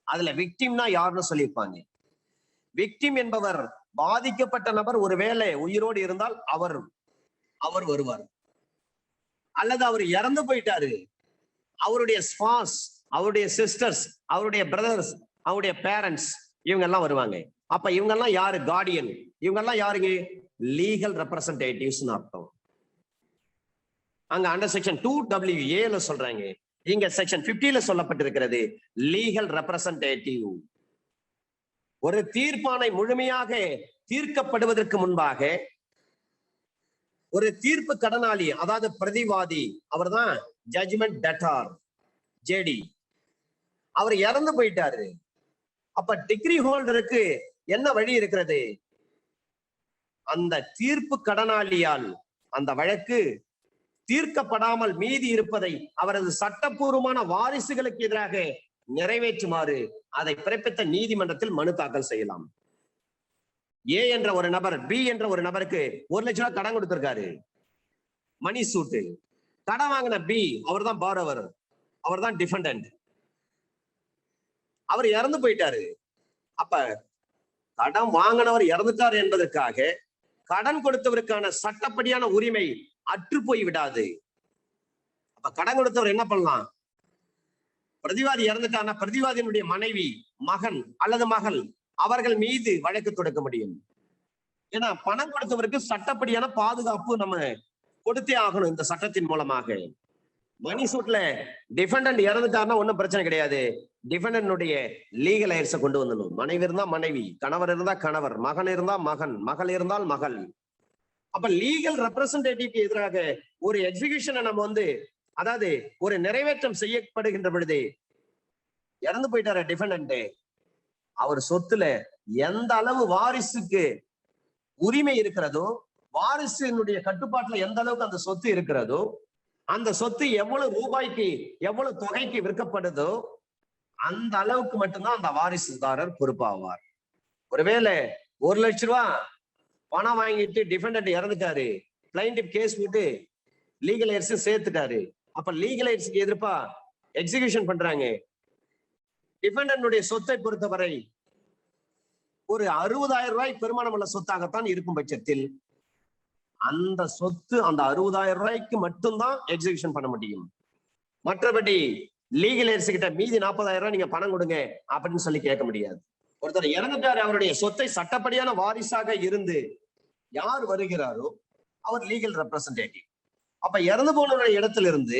S1: அதுல விக்டிம்னா யாருன்னு சொல்லியிருப்பாங்க. விக்டிம் என்பவர் பாதிக்கப்பட்ட நபர் ஒருவேளை உயிரோடு இருந்தால் அவர் வருவார், அல்லது அவர் இறந்து போயிட்டாரு, அவருடைய ஸ்பாஸ், அவருடைய சிஸ்டர்ஸ், அவருடைய பிரதர்ஸ், அவருடைய பேரண்ட்ஸ், இவங்க எல்லாம் வருவாங்க. அப்ப இவங்க எல்லாம் யாரு? கார்டியன். இவங்க எல்லாம் யாருங்க? லீகல் ரெப்ரசன்டேட்டிவ்ஸ் அர்த்தம். அங்க அண்டர் செக்ஷன் 2WA சொல்றாங்க. இங்க செக்ஷன் 50 சொல்லப்பட்டிருக்கிறது லீகல் ரெப்ரசன்டேட்டிவ். ஒரு தீர்ப்பானை முழுமையாக தீர்க்கப்படுவதற்கு முன்பாக ஒரு தீர்ப்பு கடனாளி, அதாவது பிரதிவாதி, அவர்தான் ஜட்ஜ்மெண்ட் டெட்டார், ஜேடி, அவர் இறந்து போயிட்டாரு. அப்ப டிகிரி ஹோல்டருக்கு என்ன வழி இருக்கிறது? அந்த தீர்ப்பு கடனாளியால் அந்த வழக்கு தீர்க்கப்படாமல் மீதி இருப்பதை அவரது சட்டப்பூர்வமான வாரிசுகளுக்கு எதிராக நிறைவேற்றுமாறு அதை பிறப்பித்த நீதிமன்றத்தில் மனு தாக்கல் செய்யலாம். ஏ என்ற ஒரு நபர் பி என்ற ஒரு நபருக்கு 1 லட்சம் ரூபாய் கடன் கொடுத்திருக்காரு, மணி சூட்டு. கடன் வாங்கின பி, அவர் தான் பாரோவர், அவர் தான் டிஃபெண்டன்ட், அவர் இறந்து போயிட்டாரு. அப்ப கடன் வாங்கினவர் இறந்துட்டார் என்பதற்காக கடன் கொடுத்தவருக்கான சட்டப்படியான உரிமை அற்று போய் விடாது. அப்ப கடன் கொடுத்தவர் என்ன பண்ணலாம்? பிரதிவாதி இறந்துட்டான பிரதிவாதியினுடைய மனைவி, மகன் அல்லது மகள், அவர்கள் மீது வழக்கு தொடுக்க முடியும். ஏன்னா பணம் கொடுத்தவருக்கு சட்டப்படியான பாதுகாப்பு நம்ம கொடுத்தே ஆகணும் இந்த சட்டத்தின் மூலமாக. மணி சூட்ல டிஃபெண்டன்ட் இறந்துட்டாருன்னா ஒன்னும் பிரச்சனை கிடையாது. டிஃபெண்டன்டுடைய லீகல் ஹையர்ஸை கொண்டு வந்துடணும். மனைவி இருந்தா மனைவி, கணவர் இருந்தா கணவர், மகன் இருந்தா மகன், மகள் இருந்தால் மகள். அப்ப லீகல் ரெப்ரசன்டேட்டிவ்க்கு எதிராக ஒரு எக்ஸிகியூஷனை நம்ம அதாவது ஒரு நிறைவேற்றம் செய்யப்படுகின்ற பொழுது, இறந்து போயிட்டார டிஃபெண்டன்ட், அவர் சொத்துல எந்த அளவு வாரிசுக்கு உரிமை இருக்கிறதோ, வாரிசினுடைய கட்டுப்பாட்டுல எந்த அளவுக்கு அந்த சொத்து இருக்கிறதோ, அந்த சொத்து எவ்வளவு ரூபாய்க்கு எவ்வளவு தொகைக்கு விற்கப்படுதோ அந்த அளவுக்கு மட்டும்தான் அந்த வாரிசுதாரர் பொறுப்பாவார். ஒருவேளை 1 லட்சம் ரூபாய் பணம் வாங்கிட்டு டிஃபெண்டன்ட் இறந்துட்டாரு, பிளைன்டிஃப் கேஸ் போட்டு லீகல் ஹையர்ஸ் சேர்த்துட்டாரு. அப்ப லீகல் ஹையர்ஸ்க்கு எதிர்ப்பா எக்ஸிகியூஷன் பண்றாங்க. டிஃபெண்டன்டுடைய சொத்தை பொறுத்தவரை ஒரு 60,000 ரூபாய் பெருமானம் உள்ள சொத்தாகத்தான் இருக்கும் பட்சத்தில் அந்த சொத்து அந்த 60,000 ரூபாய்க்கு மட்டும்தான் எக்ஸிகியூஷன் பண்ண முடியும். மற்றபடி லீகல் ஹையர்ஸ் கிட்ட மீதி 40,000 ரூபாய் நீங்க பணம் கொடுங்க அப்படின்னு சொல்லி கேட்க முடியாது. ஒருத்தர் இறந்துட்டாரு, அவருடைய சொத்தை சட்டப்படியான வாரிசாக இருந்து யார் வருகிறாரோ அவர் லீகல் ரெப்ரசன்டேட்டிவ். அப்ப இறந்து போனவருடைய இடத்துல இருந்து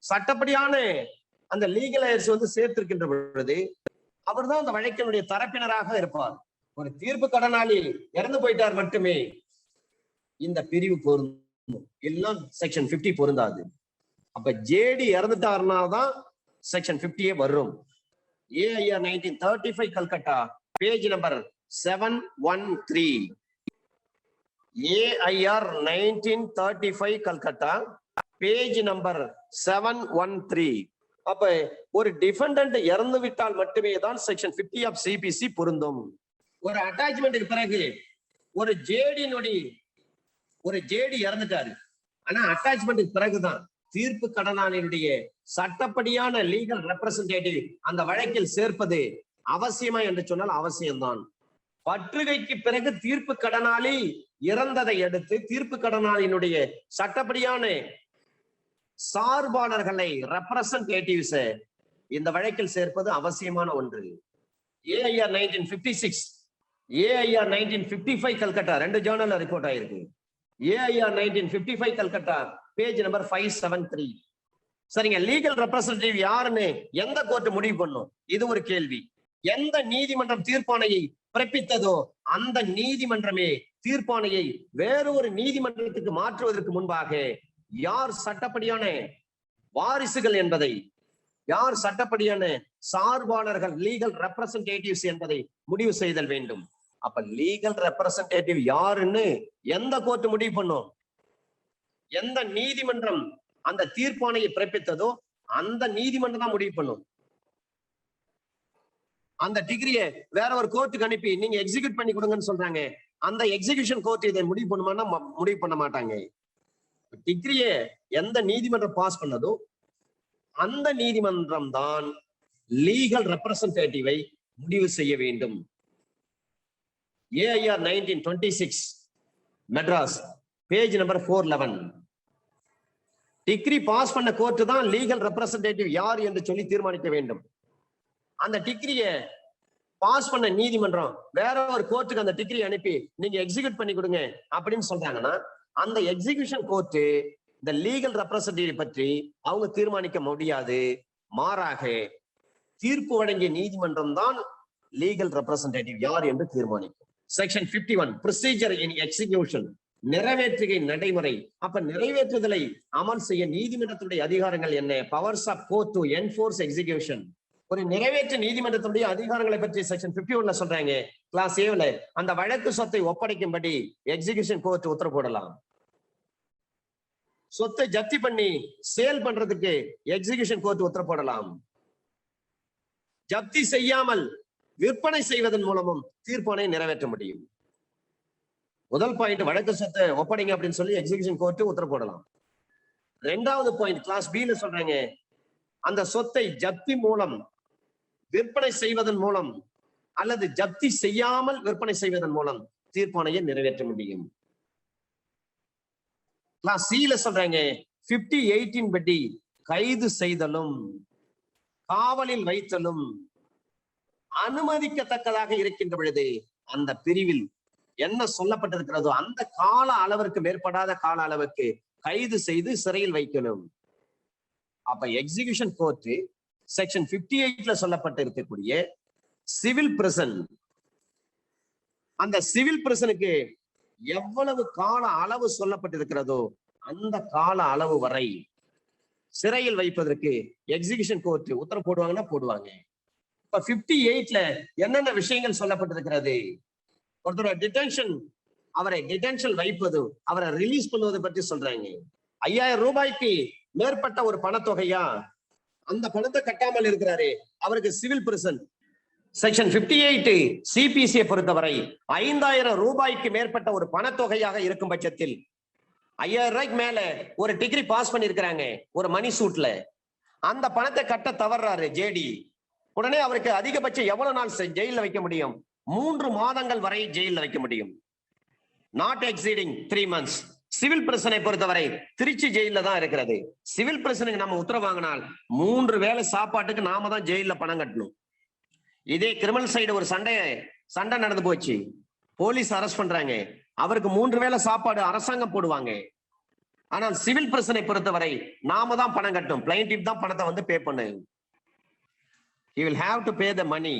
S1: சட்டப்படியான அந்த லீகல் ஹையர்ஸ் சேர்த்திருக்கின்ற பொழுது அவர் தான் அந்த வழக்கினுடைய தரப்பினராக இருப்பார். ஒரு தீர்ப்பு கடனாளி இறந்து போயிட்டார் மட்டுமே இந்த பிரிவு பொருந்தும், எல்லாம் செக்ஷன் 50 பொருந்தாது. அப்ப ஜேடி இறந்துட்டாருனா தான் செக்ஷன் 50 வரும். AIR 1935 Calcutta, page number 713. AIR 1935 Calcutta, page number 713. அப்ப ஒரு டிஃபெண்டன்ட் இறந்து விட்டால் மட்டுமே தான் செக்ஷன் 50 ஆஃப் CPC பொருந்தும். ஒரு அட்டாச்மெண்ட்டுக்கு பிறகு ஒரு ஜேடி இறந்துட்டாரு, ஆனா அட்டாச்மெண்ட்டுக்கு பிறகுதான் தீர்ப்பு கடனாளியுடைய சட்டப்படியான லீகல் ரெப்ரசன்டேட்டிவ் அந்த வழக்கில் சேர்ப்பது அவசியமா என்று சொன்னால் அவசியம்தான். பற்றுகைக்கு பிறகு தீர்ப்பு கடனாளி இறந்ததை அடுத்து தீர்ப்பு கடனாளியினுடைய சட்டப்படியான சார்பாளர்களை ரெப்ரசன்டேட்டிவ்ஸ் இந்த வழக்கில் சேர்ப்பது அவசியமான ஒன்று. AIR 1956, AIR 1955 கல்கட்டா, 2 ஜேர்னல்ல ரிப்போர்ட் ஆயிருக்கு. AIR 1955 Calcutta, page number 573. சரிங்க, லீகல் ரெப்ரசன்டேட்டிவ் யாருன்னு எந்த கோர்ட் முடிவு பண்ணும்? இது ஒரு கேள்வி. எந்த நீதிமன்றம் தீர்ப்பாணையை பிறப்பித்ததோ அந்த நீதிமன்றமே தீர்ப்பாணையை வேறொரு நீதிமன்றத்துக்கு மாற்றுவதற்கு முன்பாக யார் சட்டப்படியான வாரிசுகள் என்பதை, யார் சட்டப்படியான சார்பாளர்கள் லீகல் ரெப்ரசன்டேட்டிவ்ஸ் என்பதை முடிவு செய்தல் வேண்டும். அப்ப லீகல் ரெப்ரசன்டேட்டிவ் யாருன்னு எந்த கோர்ட் முடிவு பண்ணும்? எந்த நீதிமன்றம் அந்த தீர்ப்பாணையை பிறப்பித்ததோ அந்த நீதிமன்றம் தான் முடிவு பண்ணும். அந்த டிகிரியை வேற ஒரு கோர்ட்டுக்கு அனுப்பி நீங்க எக்ஸிக்யூட் பண்ணி கொடுங்கன்னு சொல்றாங்க. அந்த எக்ஸிகியூஷன் கோர்ட் இதை முடிவு பண்ணுமானா முடிவு பண்ண மாட்டாங்க. டிகிரியை எந்த நீதிமன்றம் பாஸ் பண்ணதோ அந்த நீதிமன்றம் தான் லீகல் ரெப்ரசன்டேட்டிவை முடிவு செய்ய வேண்டும். AIR 1926 Madras page number 411. Decree pass பண்ண கோர்ட் தான் லீகல் ரெப்ரசன்டேட்டிவ் யார் என்று சொல்லி தீர்மானிக்க வேண்டும். அந்த டிகிரியை பாஸ் பண்ண நீதிமன்றம் வேற ஒரு கோர்ட்டுக்கு அந்த டிகிரி அனுப்பி நீங்க எக்ஸிக்யூட் பண்ணி கொடுங்க அப்படின்னு சொல்றாங்கன்னா அந்த எக்ஸிகியூஷன் கோர்ட் இந்த லீகல் ரெப்ரசன்டேட்டிவ் பற்றி அவங்க தீர்மானிக்க முடியாது. மாறாக தீர்ப்பு வழங்கிய நீதிமன்றம் தான் லீகல் ரெப்ரசன்டேட்டிவ் யார் என்று தீர்மானிக்கும். செக்ஷன் 51 ப்ரொசீஜர் இன் எக்ஸிகியூஷன், நிறைவேற்றுகை நடைமுறை. அப்ப நிறைவேற்றுதலை அமல் செய்ய நீதிமன்றத்துடைய அதிகாரங்கள் என்ன? Powers of court to enforce execution. ஒரு நிறைவேற்று நீதிமன்றத்துடைய அதிகாரங்களை பற்றி செக்ஷன் 51ல சொல்றாங்க. கிளாஸ் ஏல அந்த வழக்கு சொத்தை ஒப்படைக்கும்படி எக்ஸிகியூஷன் கோர்ட் உத்தரவு போடலாம். சொத்தை ஜப்தி பண்ணி சேல் பண்றதுக்கு எக்ஸிகியூஷன் கோர்ட் உத்தரவு போடலாம். ஜப்தி செய்யாமல் விற்பனை செய்வதன் மூலமும் தீர்ப்பானை நிறைவேற்ற முடியும். முதல் பாயிண்ட் வழக்கு சொத்தை ஒப்படைங்க அப்படின்னு சொல்லி எக்ஸிகியூஷன் கோர்ட் உத்தரவு போடலாம். ரெண்டாவது பாயிண்ட் கிளாஸ் B ல சொல்றாங்க, அந்த சொத்தை ஜப்தி மூலம் விற்பனை செய்வதன் மூலம் அல்லது ஜப்தி செய்யாமல் விற்பனை செய்வதன் மூலம் தீர்ப்பானையை நிறைவேற்ற முடியும். கிளாஸ் C ல சொல்றாங்க 50(18) படி கைது செய்தலும் காவலில் வைத்தலும் அனுமதிக்கத்தக்கதாக இருக்கின்ற பொழுது அந்த பிரிவில் என்ன சொல்லப்பட்டிருக்கிறதோ அந்த கால அளவிற்கு மேற்படாத கால அளவுக்கு கைது செய்து சிறையில் வைக்கணும். அப்ப எக்ஸிகியூஷன் கோர்ட் செக்ஷன் 58ல சொல்லப்பட்டு இருக்கக்கூடிய சிவில் பிரிசன், அந்த சிவில் பிரிசனுக்கு எவ்வளவு கால அளவு சொல்லப்பட்டிருக்கிறதோ அந்த கால அளவு வரை சிறையில் வைப்பதற்கு எக்ஸிகியூஷன் கோர்ட் உத்தரவு போடுவாங்கன்னா போடுவாங்க. இப்ப 58ல என்னென்ன விஷயங்கள் சொல்லப்பட்டிருக்கிறது? ஒருத்தர் டிடென்ஷன், அவரை டிடென்ஷன் வைப்பது, அவரை ரிலீஸ் பண்ணுவதை பற்றி சொல்றாங்க. 5000 ரூபாய்க்கு மேற்பட்ட ஒரு பணத்தொகையா, அந்த பணத்தை கட்டாமல் இருக்கிறாரு, அவருக்கு சிவில் பிரிசன். செக்ஷன் 58 CPC பொறுத்தவரை 5000 ரூபாய்க்கு மேற்பட்ட ஒரு பணத்தொகையாக இருக்கும் பட்சத்தில் 5000 ரூபாய்க்கு மேல ஒரு டிகிரி பாஸ் பண்ணிருக்கிறாங்க ஒரு மணி சூட்ல, அந்த பணத்தை கட்ட தவறாரு ஜேடி, உடனே அவருக்கு அதிகபட்சம் எவ்வளவு நாள் ஜெயில வைக்க முடியும்? 3 மாதங்கள் வரை ஜெயில வைக்க முடியும். Not exceeding 3 months. சிவில் பிரச்சனை பொறுத்தவரை திருச்சி ஜெயில தான் இருக்கிறது. சிவில் பிரச்சனைக்கு நம்ம உத்தரவு வாங்கினால் 3 வேளை சாப்பாட்டுக்கு நாம தான் ஜெயில பணம் கட்டணும். இதே கிரிமினல் சைடு ஒரு சண்டை நடந்து போச்சு, போலீஸ் அரெஸ்ட் பண்றாங்க, அவருக்கு 3 வேளை சாப்பாடு அரசாங்கம் போடுவாங்க. ஆனால் சிவில் பிரச்சனை பொறுத்தவரை நாம தான் பணம் கட்டணும். பிளைன்டிஃப் தான் பணத்தை வந்து பே பண்ணு. He will have to pay the money.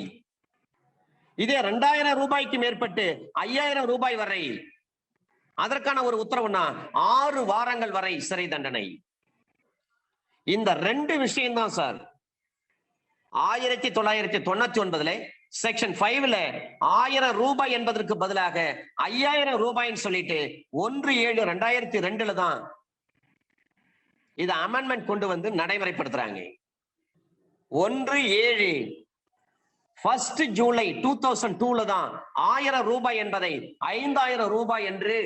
S1: இதே 2000 ரூபாய்க்கு மேற்பட்டு 5000 ரூபாய் வரை அதற்கான ஒரு உத்தரவுனா 6 வாரங்கள் வரை சிறை தண்டனை. இந்த 2 விஷயம் தான் சார் 1999ல செக்ஷன் 5ல 1000 ரூபாய் என்பதற்கு பதிலாக 5000 ரூபாய்ன்னு சொல்லிட்டு 1/7/2002ல தான் இத அமெண்ட்மெண்ட் கொண்டு வந்து நடைமுறைப்படுத்துறாங்க. 1/7 1 ஜூலை 2002ல தான் 1000 ரூபாய் என்பதை 5000 ரூபாய் என்று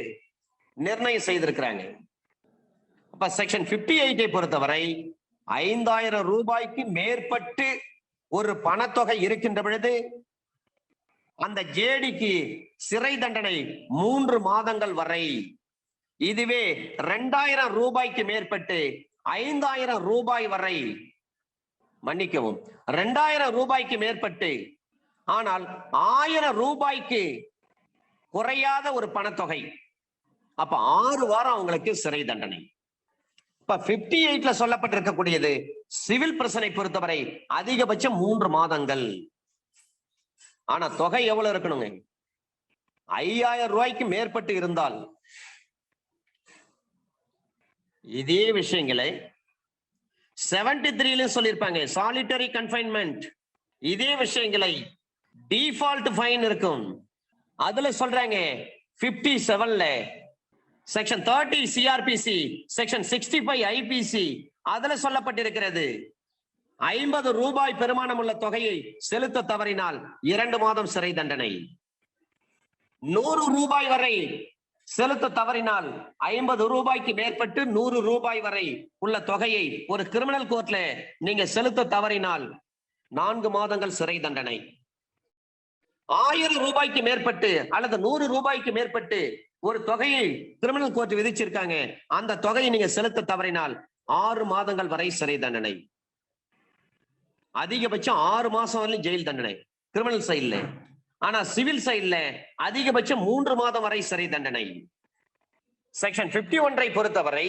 S1: நிர்ணயம் செய்திருக்கிறாங்க. அப்ப செக்ஷன் 58 பொறுத்தவரை 5000 ரூபாய்க்கு மேற்பட்டு ஒரு பணத்தொகை இருக்கின்ற பொழுது அந்த ஜேடிக்கு சிறை தண்டனை 3 மாதங்கள் வரை. இதுவே 2000 ரூபாய்க்கு மேற்பட்டு 5000 ரூபாய் வரை, மன்னிக்கவும் 2000 ரூபாய்க்கு மேற்பட்டு ஆனால் 1000 ரூபாய்க்கு குறையாத ஒரு பணத்தொகை, அப்ப 6 வாரம் அவங்களுக்கு சிறை தண்டனை. இப்ப 58ல சொல்லப்பட்டிருக்கக்கூடியது சிவில் பிரச்சனை பொறுத்தவரை அதிகபட்சம் 3 மாதங்கள். ஆனா தொகை எவ்வளவு இருக்கணுங்க? 5000 ரூபாய்க்கு மேற்பட்டு இருந்தால் இதே விஷயங்களை 73ல சொல்லியிருப்பாங்க, சாலிட்டரி கன்ஃபைன்மெண்ட். இதே விஷயங்களை டிஃபால்ட் ஃபைன் இருக்கும். அதுல சொல்றாங்க 57ல செக்ஷன் 30 CRPC, செக்ஷன் 65 IPC அதுல சொல்லப்பட்டிருக்கிறது 50 ரூபாய் பெருமானம் உள்ள தொகையை செலுத்த தவறினால் 2 மாதம் சிறை தண்டனை. 100 ரூபாய் வரை செலுத்த தவறினால் 50 ரூபாய்க்கு மேற்பட்டு 100 ரூபாய் வரை உள்ள தொகையை ஒரு கிரிமினல் கோர்ட்ல நீங்க செலுத்த தவறினால் 4 மாதங்கள் சிறை தண்டனை. 1000 ரூபாய்க்கு மேற்பட்டு அல்லது 100 ரூபாய்க்கு மேற்பட்டு ஒரு தொகையை கிரிமினல் கோர்ட் விதிச்சிருக்காங்க. அந்த தொகையை நீங்க செலுத்த தவறினால் 6 மாதங்கள் வரை சிறை தண்டனை, அதிகபட்சம் 6 மாசம் வரை ஜெயில் தண்டனை கிரிமினல் சைட்ல. ஆனா சிவில் சைட்ல அதிகபட்சம் 3 மாதம் வரை சிறை தண்டனை. செக்ஷன் 51 பொறுத்தவரை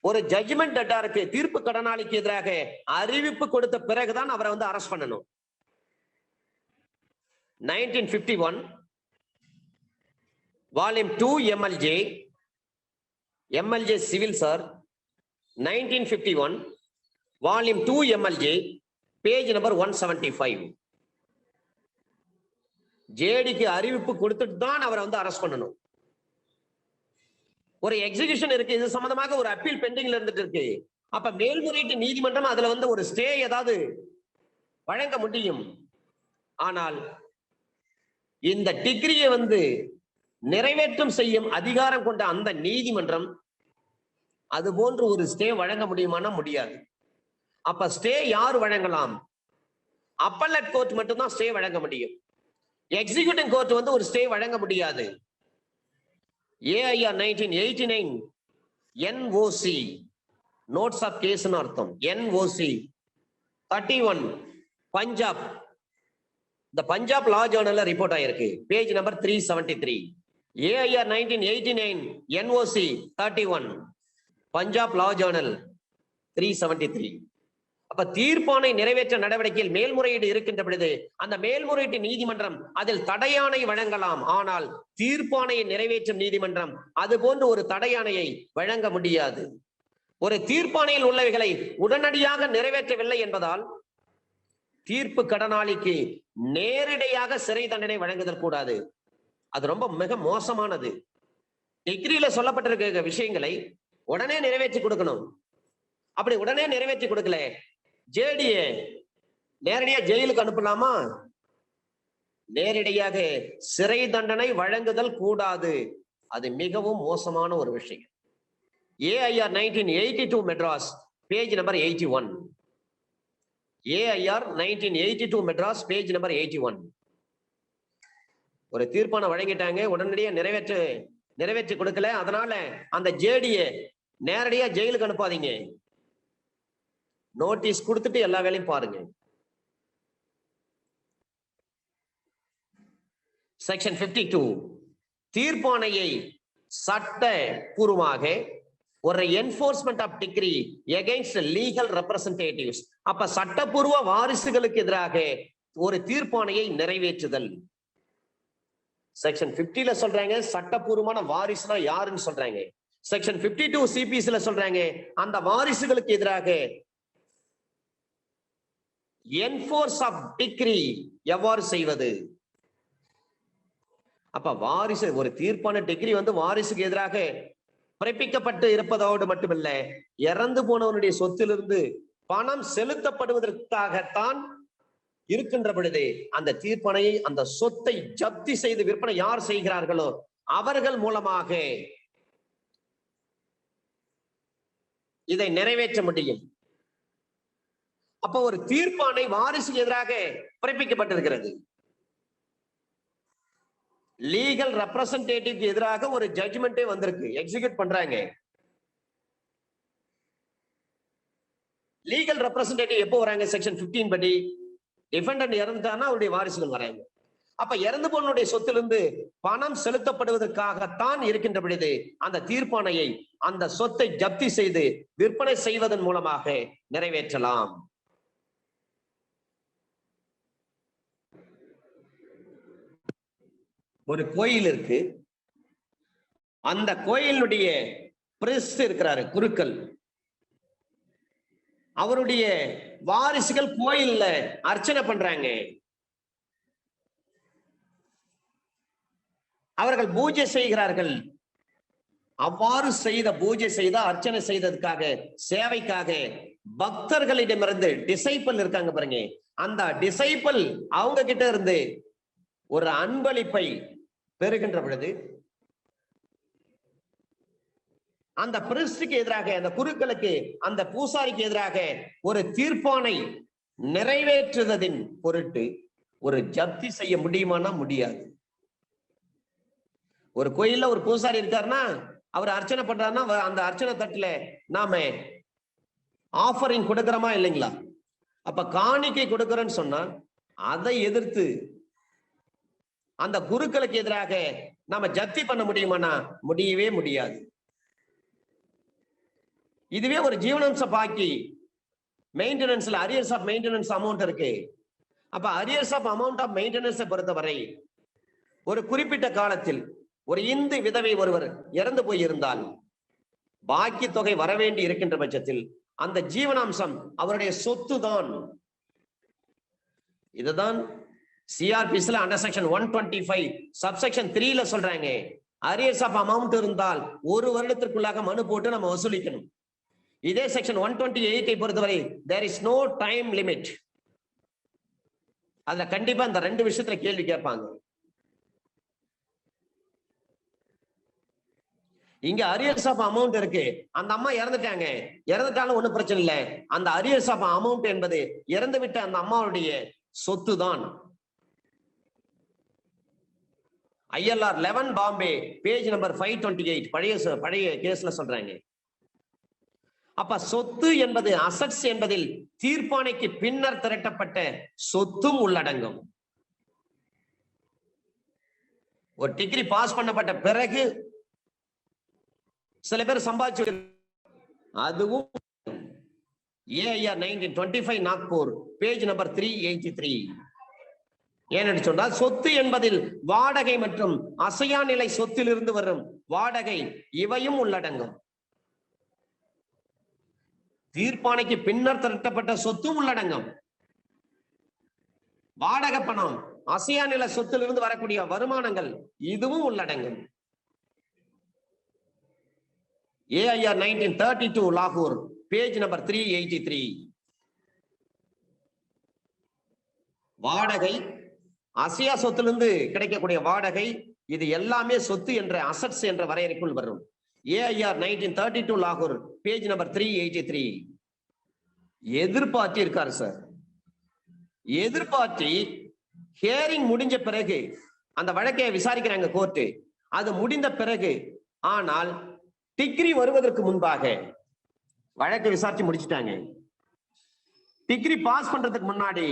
S1: ஒரு ஜட்ஜ்மெண்ட் டெட்டாருக்கு, தீர்ப்பு கடனாளிக்கு எதிராக அறிவிப்பு கொடுத்த பிறகுதான் அவரை அரெஸ்ட் பண்ணணும். 1951 volume 2 MLJ civil sir, 1951 volume 2 MLJ page number 175. ஜேடிக்கு அறிவிப்பு கொடுத்துட்டு தான் அவரை அரெஸ்ட் பண்ணணும். ஒரு எக்ஸிகியூஷன் இருக்கு, இது சம்பந்தமாக ஒரு அப்பீல் பெண்டிங்ல இருந்துட்டு இருக்கு. அப்ப மேல்முறையீட்டு நீதிமன்றம் அதுல ஒரு ஸ்டே ஏதாவது வழங்க முடியும். ஆனால் இந்த டிகிரியை நிறைவேற்றம் செய்யும் அதிகாரம் கொண்ட அந்த நீதிமன்றம் அது போன்று ஒரு ஸ்டே வழங்க முடியுமானா முடியாது. அப்ப ஸ்டே யார் வழங்கலாம்? அப்பல்லட் கோர்ட் மட்டும்தான் ஸ்டே வழங்க முடியும். எக்ஸிகியூட்டிவ் கோர்ட் ஒரு ஸ்டே வழங்க முடியாது. AIR 1989 NOC notes of case அர்த்தம். NOC 31 பஞ்சாப், இந்த பஞ்சாப் லா ஜர்னல்ல ரிப்போர்ட் ஆயிருக்கு, page number 373. AIR 1989 NOC 31 Punjab law journal 373. அப்ப தீர்ப்பானை நிறைவேற்ற நடவடிக்கையில் மேல்முறையீடு இருக்கின்ற பொழுது அந்த மேல்முறையீட்டு நீதிமன்றம் அதில் தடையாணை வழங்கலாம். ஆனால் தீர்ப்பானையை நிறைவேற்றும் நீதிமன்றம் அது போன்ற ஒரு தடையாணையை வழங்க முடியாது. ஒரு தீர்ப்பானையில் உள்ளவைகளை உடனடியாக நிறைவேற்றவில்லை என்பதால் தீர்ப்பு கடனாளிக்கு நேரடியாக சிறை தண்டனை வழங்குதல் கூடாது. அது ரொம்ப மிக மோசமானது. டிகிரியில சொல்லப்பட்டிருக்க விஷயங்களை உடனே நிறைவேற்றி கொடுக்கணும். அப்படி உடனே நிறைவேற்றி கொடுக்கல, ஜேடிய நேரடியா ஜெயிலுக்கு அனுப்பலாமா? நேரடியாக சிறை தண்டனை வழங்குதல் கூடாது. அது மிகவும் மோசமான ஒரு விஷயம். AIR 1982 Madras page number 81. AIR 1982 Madras page number 81. ஒரு தீர்ப்பான வழங்கிட்டாங்க, உடனடியா நிறைவேற்றி கொடுக்கல, அதனால அந்த ஜேடிய நேரடியா ஜெயிலுக்கு அனுப்பாதீங்க. நோட்டீஸ் கொடுத்துட்டு எல்லா வேலையும் பாருங்க. செக்ஷன் 52 தீர்ப்பாணையை சட்டபூர்வமாக ஒரு enforcement of decree against legal representatives. அப்ப சட்டப்பூர்வ வாரிசுகளுக்கு எதிராக ஒரு தீர்ப்பாணையை நிறைவேற்றுதல். செக்ஷன் 50ல சொல்றாங்க சட்டப்பூர்வமான வாரிசுனா யாருன்னு சொல்றாங்க. செக்ஷன் 52 CPCல சொல்றாங்க அந்த வாரிசுகளுக்கு எதிராக என்ஃபோர்ஸ் ஆஃப் டிகிரி எவ்வாறு செய்வது. அப்ப வாரிசு ஒரு தீர்ப்பான டிகிரி வாரிசுக்கு எதிராக பிறப்பிக்கப்பட்டு இருப்பதோடு மட்டுமல்ல, இறந்து போனவனுடைய சொத்திலிருந்து பணம் செலுத்தப்படுவதற்காகத்தான் இருக்கின்ற பொழுது அந்த தீர்ப்பனையை, அந்த சொத்தை ஜப்தி செய்து விற்பனை யார் செய்கிறார்களோ அவர்கள் மூலமாக இதை நிறைவேற்ற முடியும். அப்ப ஒரு தீர்ப்பாணை வாரிசுக்கு எதிராக பிறப்பிக்கப்பட்டிருக்கிறது. லீகல் ரெப்ரசன்டேட்டிவ் எதிராக ஒரு ஜட்ஜ்மெண்டே வந்திருக்கு, எக்ஸிக்யூட் பண்றாங்க. லீகல் ரெப்ரசன்டேட்டிவ் எப்போ வராங்க? செக்ஷன் 15 படி டிஃபெண்டன்ட் இறந்துட்டானா அவருடைய வாரிசுகள் வராங்க. அப்ப இறந்து போனுடைய சொத்திலிருந்து பணம் செலுத்தப்படுவதற்காகத்தான் இருக்கின்ற பொழுது அந்த தீர்ப்பாணையை, அந்த சொத்தை ஜப்தி செய்து விற்பனை செய்வதன் மூலமாக நிறைவேற்றலாம். ஒரு கோயில் இருக்கு, அந்த கோயிலுடைய பிரிஸ்ட் இருக்கிறாரு, குருக்கள், அவருடைய வாரிசுகள் கோயில்ல அர்ச்சனை பண்றாங்க. அவர்கள் பூஜை செய்கிறார்கள். அவ்வாறு பூஜை செய்த அர்ச்சனை செய்ததுக்காக, சேவைக்காக பக்தர்களிடமிருந்து டிசைபிள் இருக்காங்க பாருங்க, அந்த டிசைபிள் அவங்க கிட்ட இருந்து ஒரு அன்பளிப்பை பெறுகின்ற பொழுது அந்த பிரிஸ்டுக்கு எதிராக, அந்த குருக்களுக்கு, அந்த பூசாரிக்கு எதிராக ஒரு தீர்ப்பானை நிறைவேற்றுவதின் பொருட்டு ஒரு ஜப்தி செய்ய முடியுமானா முடியாது. ஒரு கோயில்ல ஒரு பூசாரி இருக்காருன்னா அவர் அர்ச்சனை பண்றாருன்னா அந்த அர்ச்சனை தட்டுல நாம ஆஃபரிங் கொடுக்கிறோமா இல்லைங்களா? அப்ப காணிக்கை கொடுக்கிறோன்னு சொன்னா அதை எதிர்த்து அந்த குருக்களுக்கு எதிராக நாம ஜப்தி பண்ண முடியுமானா முடியவே முடியாது. இதுவே ஒரு ஜீவனாம்ச பாக்கி மெயின்டெனன்ஸ்ல அரியர்ஸ் ஆஃப் மெயின்டெனன்ஸ் அமௌண்ட் இருக்கு. அப்ப அரியர்ஸ் ஆஃப் அமௌண்ட் ஆஃப் மெயின்டெனன்ஸை பொறுத்தவரை ஒரு குறிப்பிட்ட காலத்தில் ஒரு இந்து விதவை ஒருவர் இறந்து போயிருந்தால் பாக்கி தொகை வரவேண்டி இருக்கின்ற பட்சத்தில் அந்த ஜீவனாம்சம் அவருடைய சொத்து தான். இதுதான் சிஆர்பிஸ்ல அண்டர் செக்ஷன் 125 சப்செக்ஷன் 3ல சொல்றாங்க. அரியர்ஸ் ஆஃப் அமௌண்ட் இருந்தால் ஒரு வருடத்திற்குள்ளாக மனு போட்டு நம்ம வசூலிக்கணும். இதே செக்ஷன் 128 பொறுத்தவரை there is no time limit. அதுல கண்டிப்பா இந்த ரெண்டு விஷயத்துல கேள்வி கேட்பாங்க. இங்க அரியர்ஸ் ஆஃப் அமௌண்ட் இருக்கு. அந்த அம்மா இறந்துட்டாங்க, இறந்துட்டாலும் ஒண்ணும் பிரச்சனை இல்லை. அந்த அரியர்ஸ் ஆஃப் அமௌண்ட் என்பது இறந்து விட்ட அந்த அம்மாவுடைய சொத்து தான். ILR 11 பாம்பே பேஜ் நம்பர் 528 பழைய கேஸ்ல சொல்றாங்க. அப்ப சொத்து என்பது அசட்ஸ் என்பதில் தீர்ப்பாணைக்கு பின்னர் திரட்டப்பட்ட சொத்தும் உள்ளடங்கும். ஒரு டிகிரி பாஸ் பண்ணப்பட்ட பிறகு சில பேர் சம்பாதிச்சு அதுவும் AIR 1925 நாக்பூர் பேஜ் நம்பர் 383. ஏனென்று சொன்னால் சொத்து என்பதில் வாடகை மற்றும் அசையா நிலை சொத்திலிருந்து வரும் வாடகை இவையும் உள்ளடங்கும். தீர்ப்பாணைக்கு பின்னர் திரட்டப்பட்ட சொத்தும் உள்ளடங்கும். வாடகை பணம், அசையா நில சொத்திலிருந்து வரக்கூடிய வருமானங்கள் இதுவும் உள்ளடங்கும். AIR 1932 லாகூர் பேஜ் நம்பர் 383. வாடகை, அசையா சொத்திலிருந்து கிடைக்கக்கூடிய வாடகை இது எல்லாமே சொத்து என்ற அசட்ஸ் என்ற வரையறைக்குள் வரும். AIR 1932 லாகூர் பேஜ் நம்பர் 383. எதிர்பார்த்தி இருக்காரு சார். எதிர்பார்த்தி ஹியரிங் முடிஞ்ச பிறகு அந்த வழக்கை விசாரிக்கிறாங்க கோர்ட்டு. அது முடிந்த பிறகு ஆனால் டிகிரி வருவதற்கு முன்பாக வழக்கை விசாரிச்சு முடிச்சுட்டாங்க. டிகிரி பாஸ் பண்றதுக்கு முன்னாடி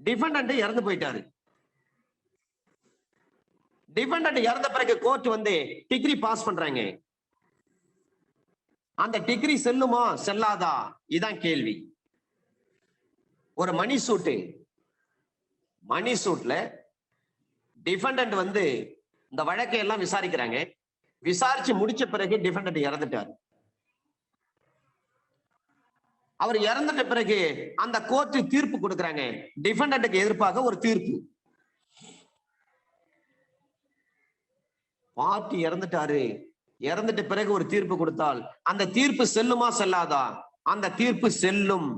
S1: டிஃபெண்டன்ட் இறந்து போயிட்டாரு. டிஃபெண்டன்ட் இறந்த பிறகு கோர்ட் வந்து டிகிரி பாஸ் பண்றாங்க. அந்த டிகிரி செல்லுமா செல்லாதா இதான் கேள்வி. ஒரு மணி சூட்ல டிஃபெண்டன்ட் வந்து இந்த வழக்கை எல்லாம் விசாரிக்கிறாங்க. விசாரிச்சு முடிச்ச பிறகு டிஃபெண்டன்ட் இறந்துட்டார். அவர் இறந்துட்ட பிறகு அந்த கோர்ட் தீர்ப்பு கொடுக்கறாங்க. டிஃபெண்டன்ட்க்கு எதிர்ப்பாக ஒரு தீர்ப்பு. பார்ட்டி இறந்துட்டாரு, இறந்துட்ட பிறகு ஒரு தீர்ப்பு கொடுத்தால் அந்த தீர்ப்பு செல்லுமா செல்லாதா? அந்த தீர்ப்பு செல்லும்.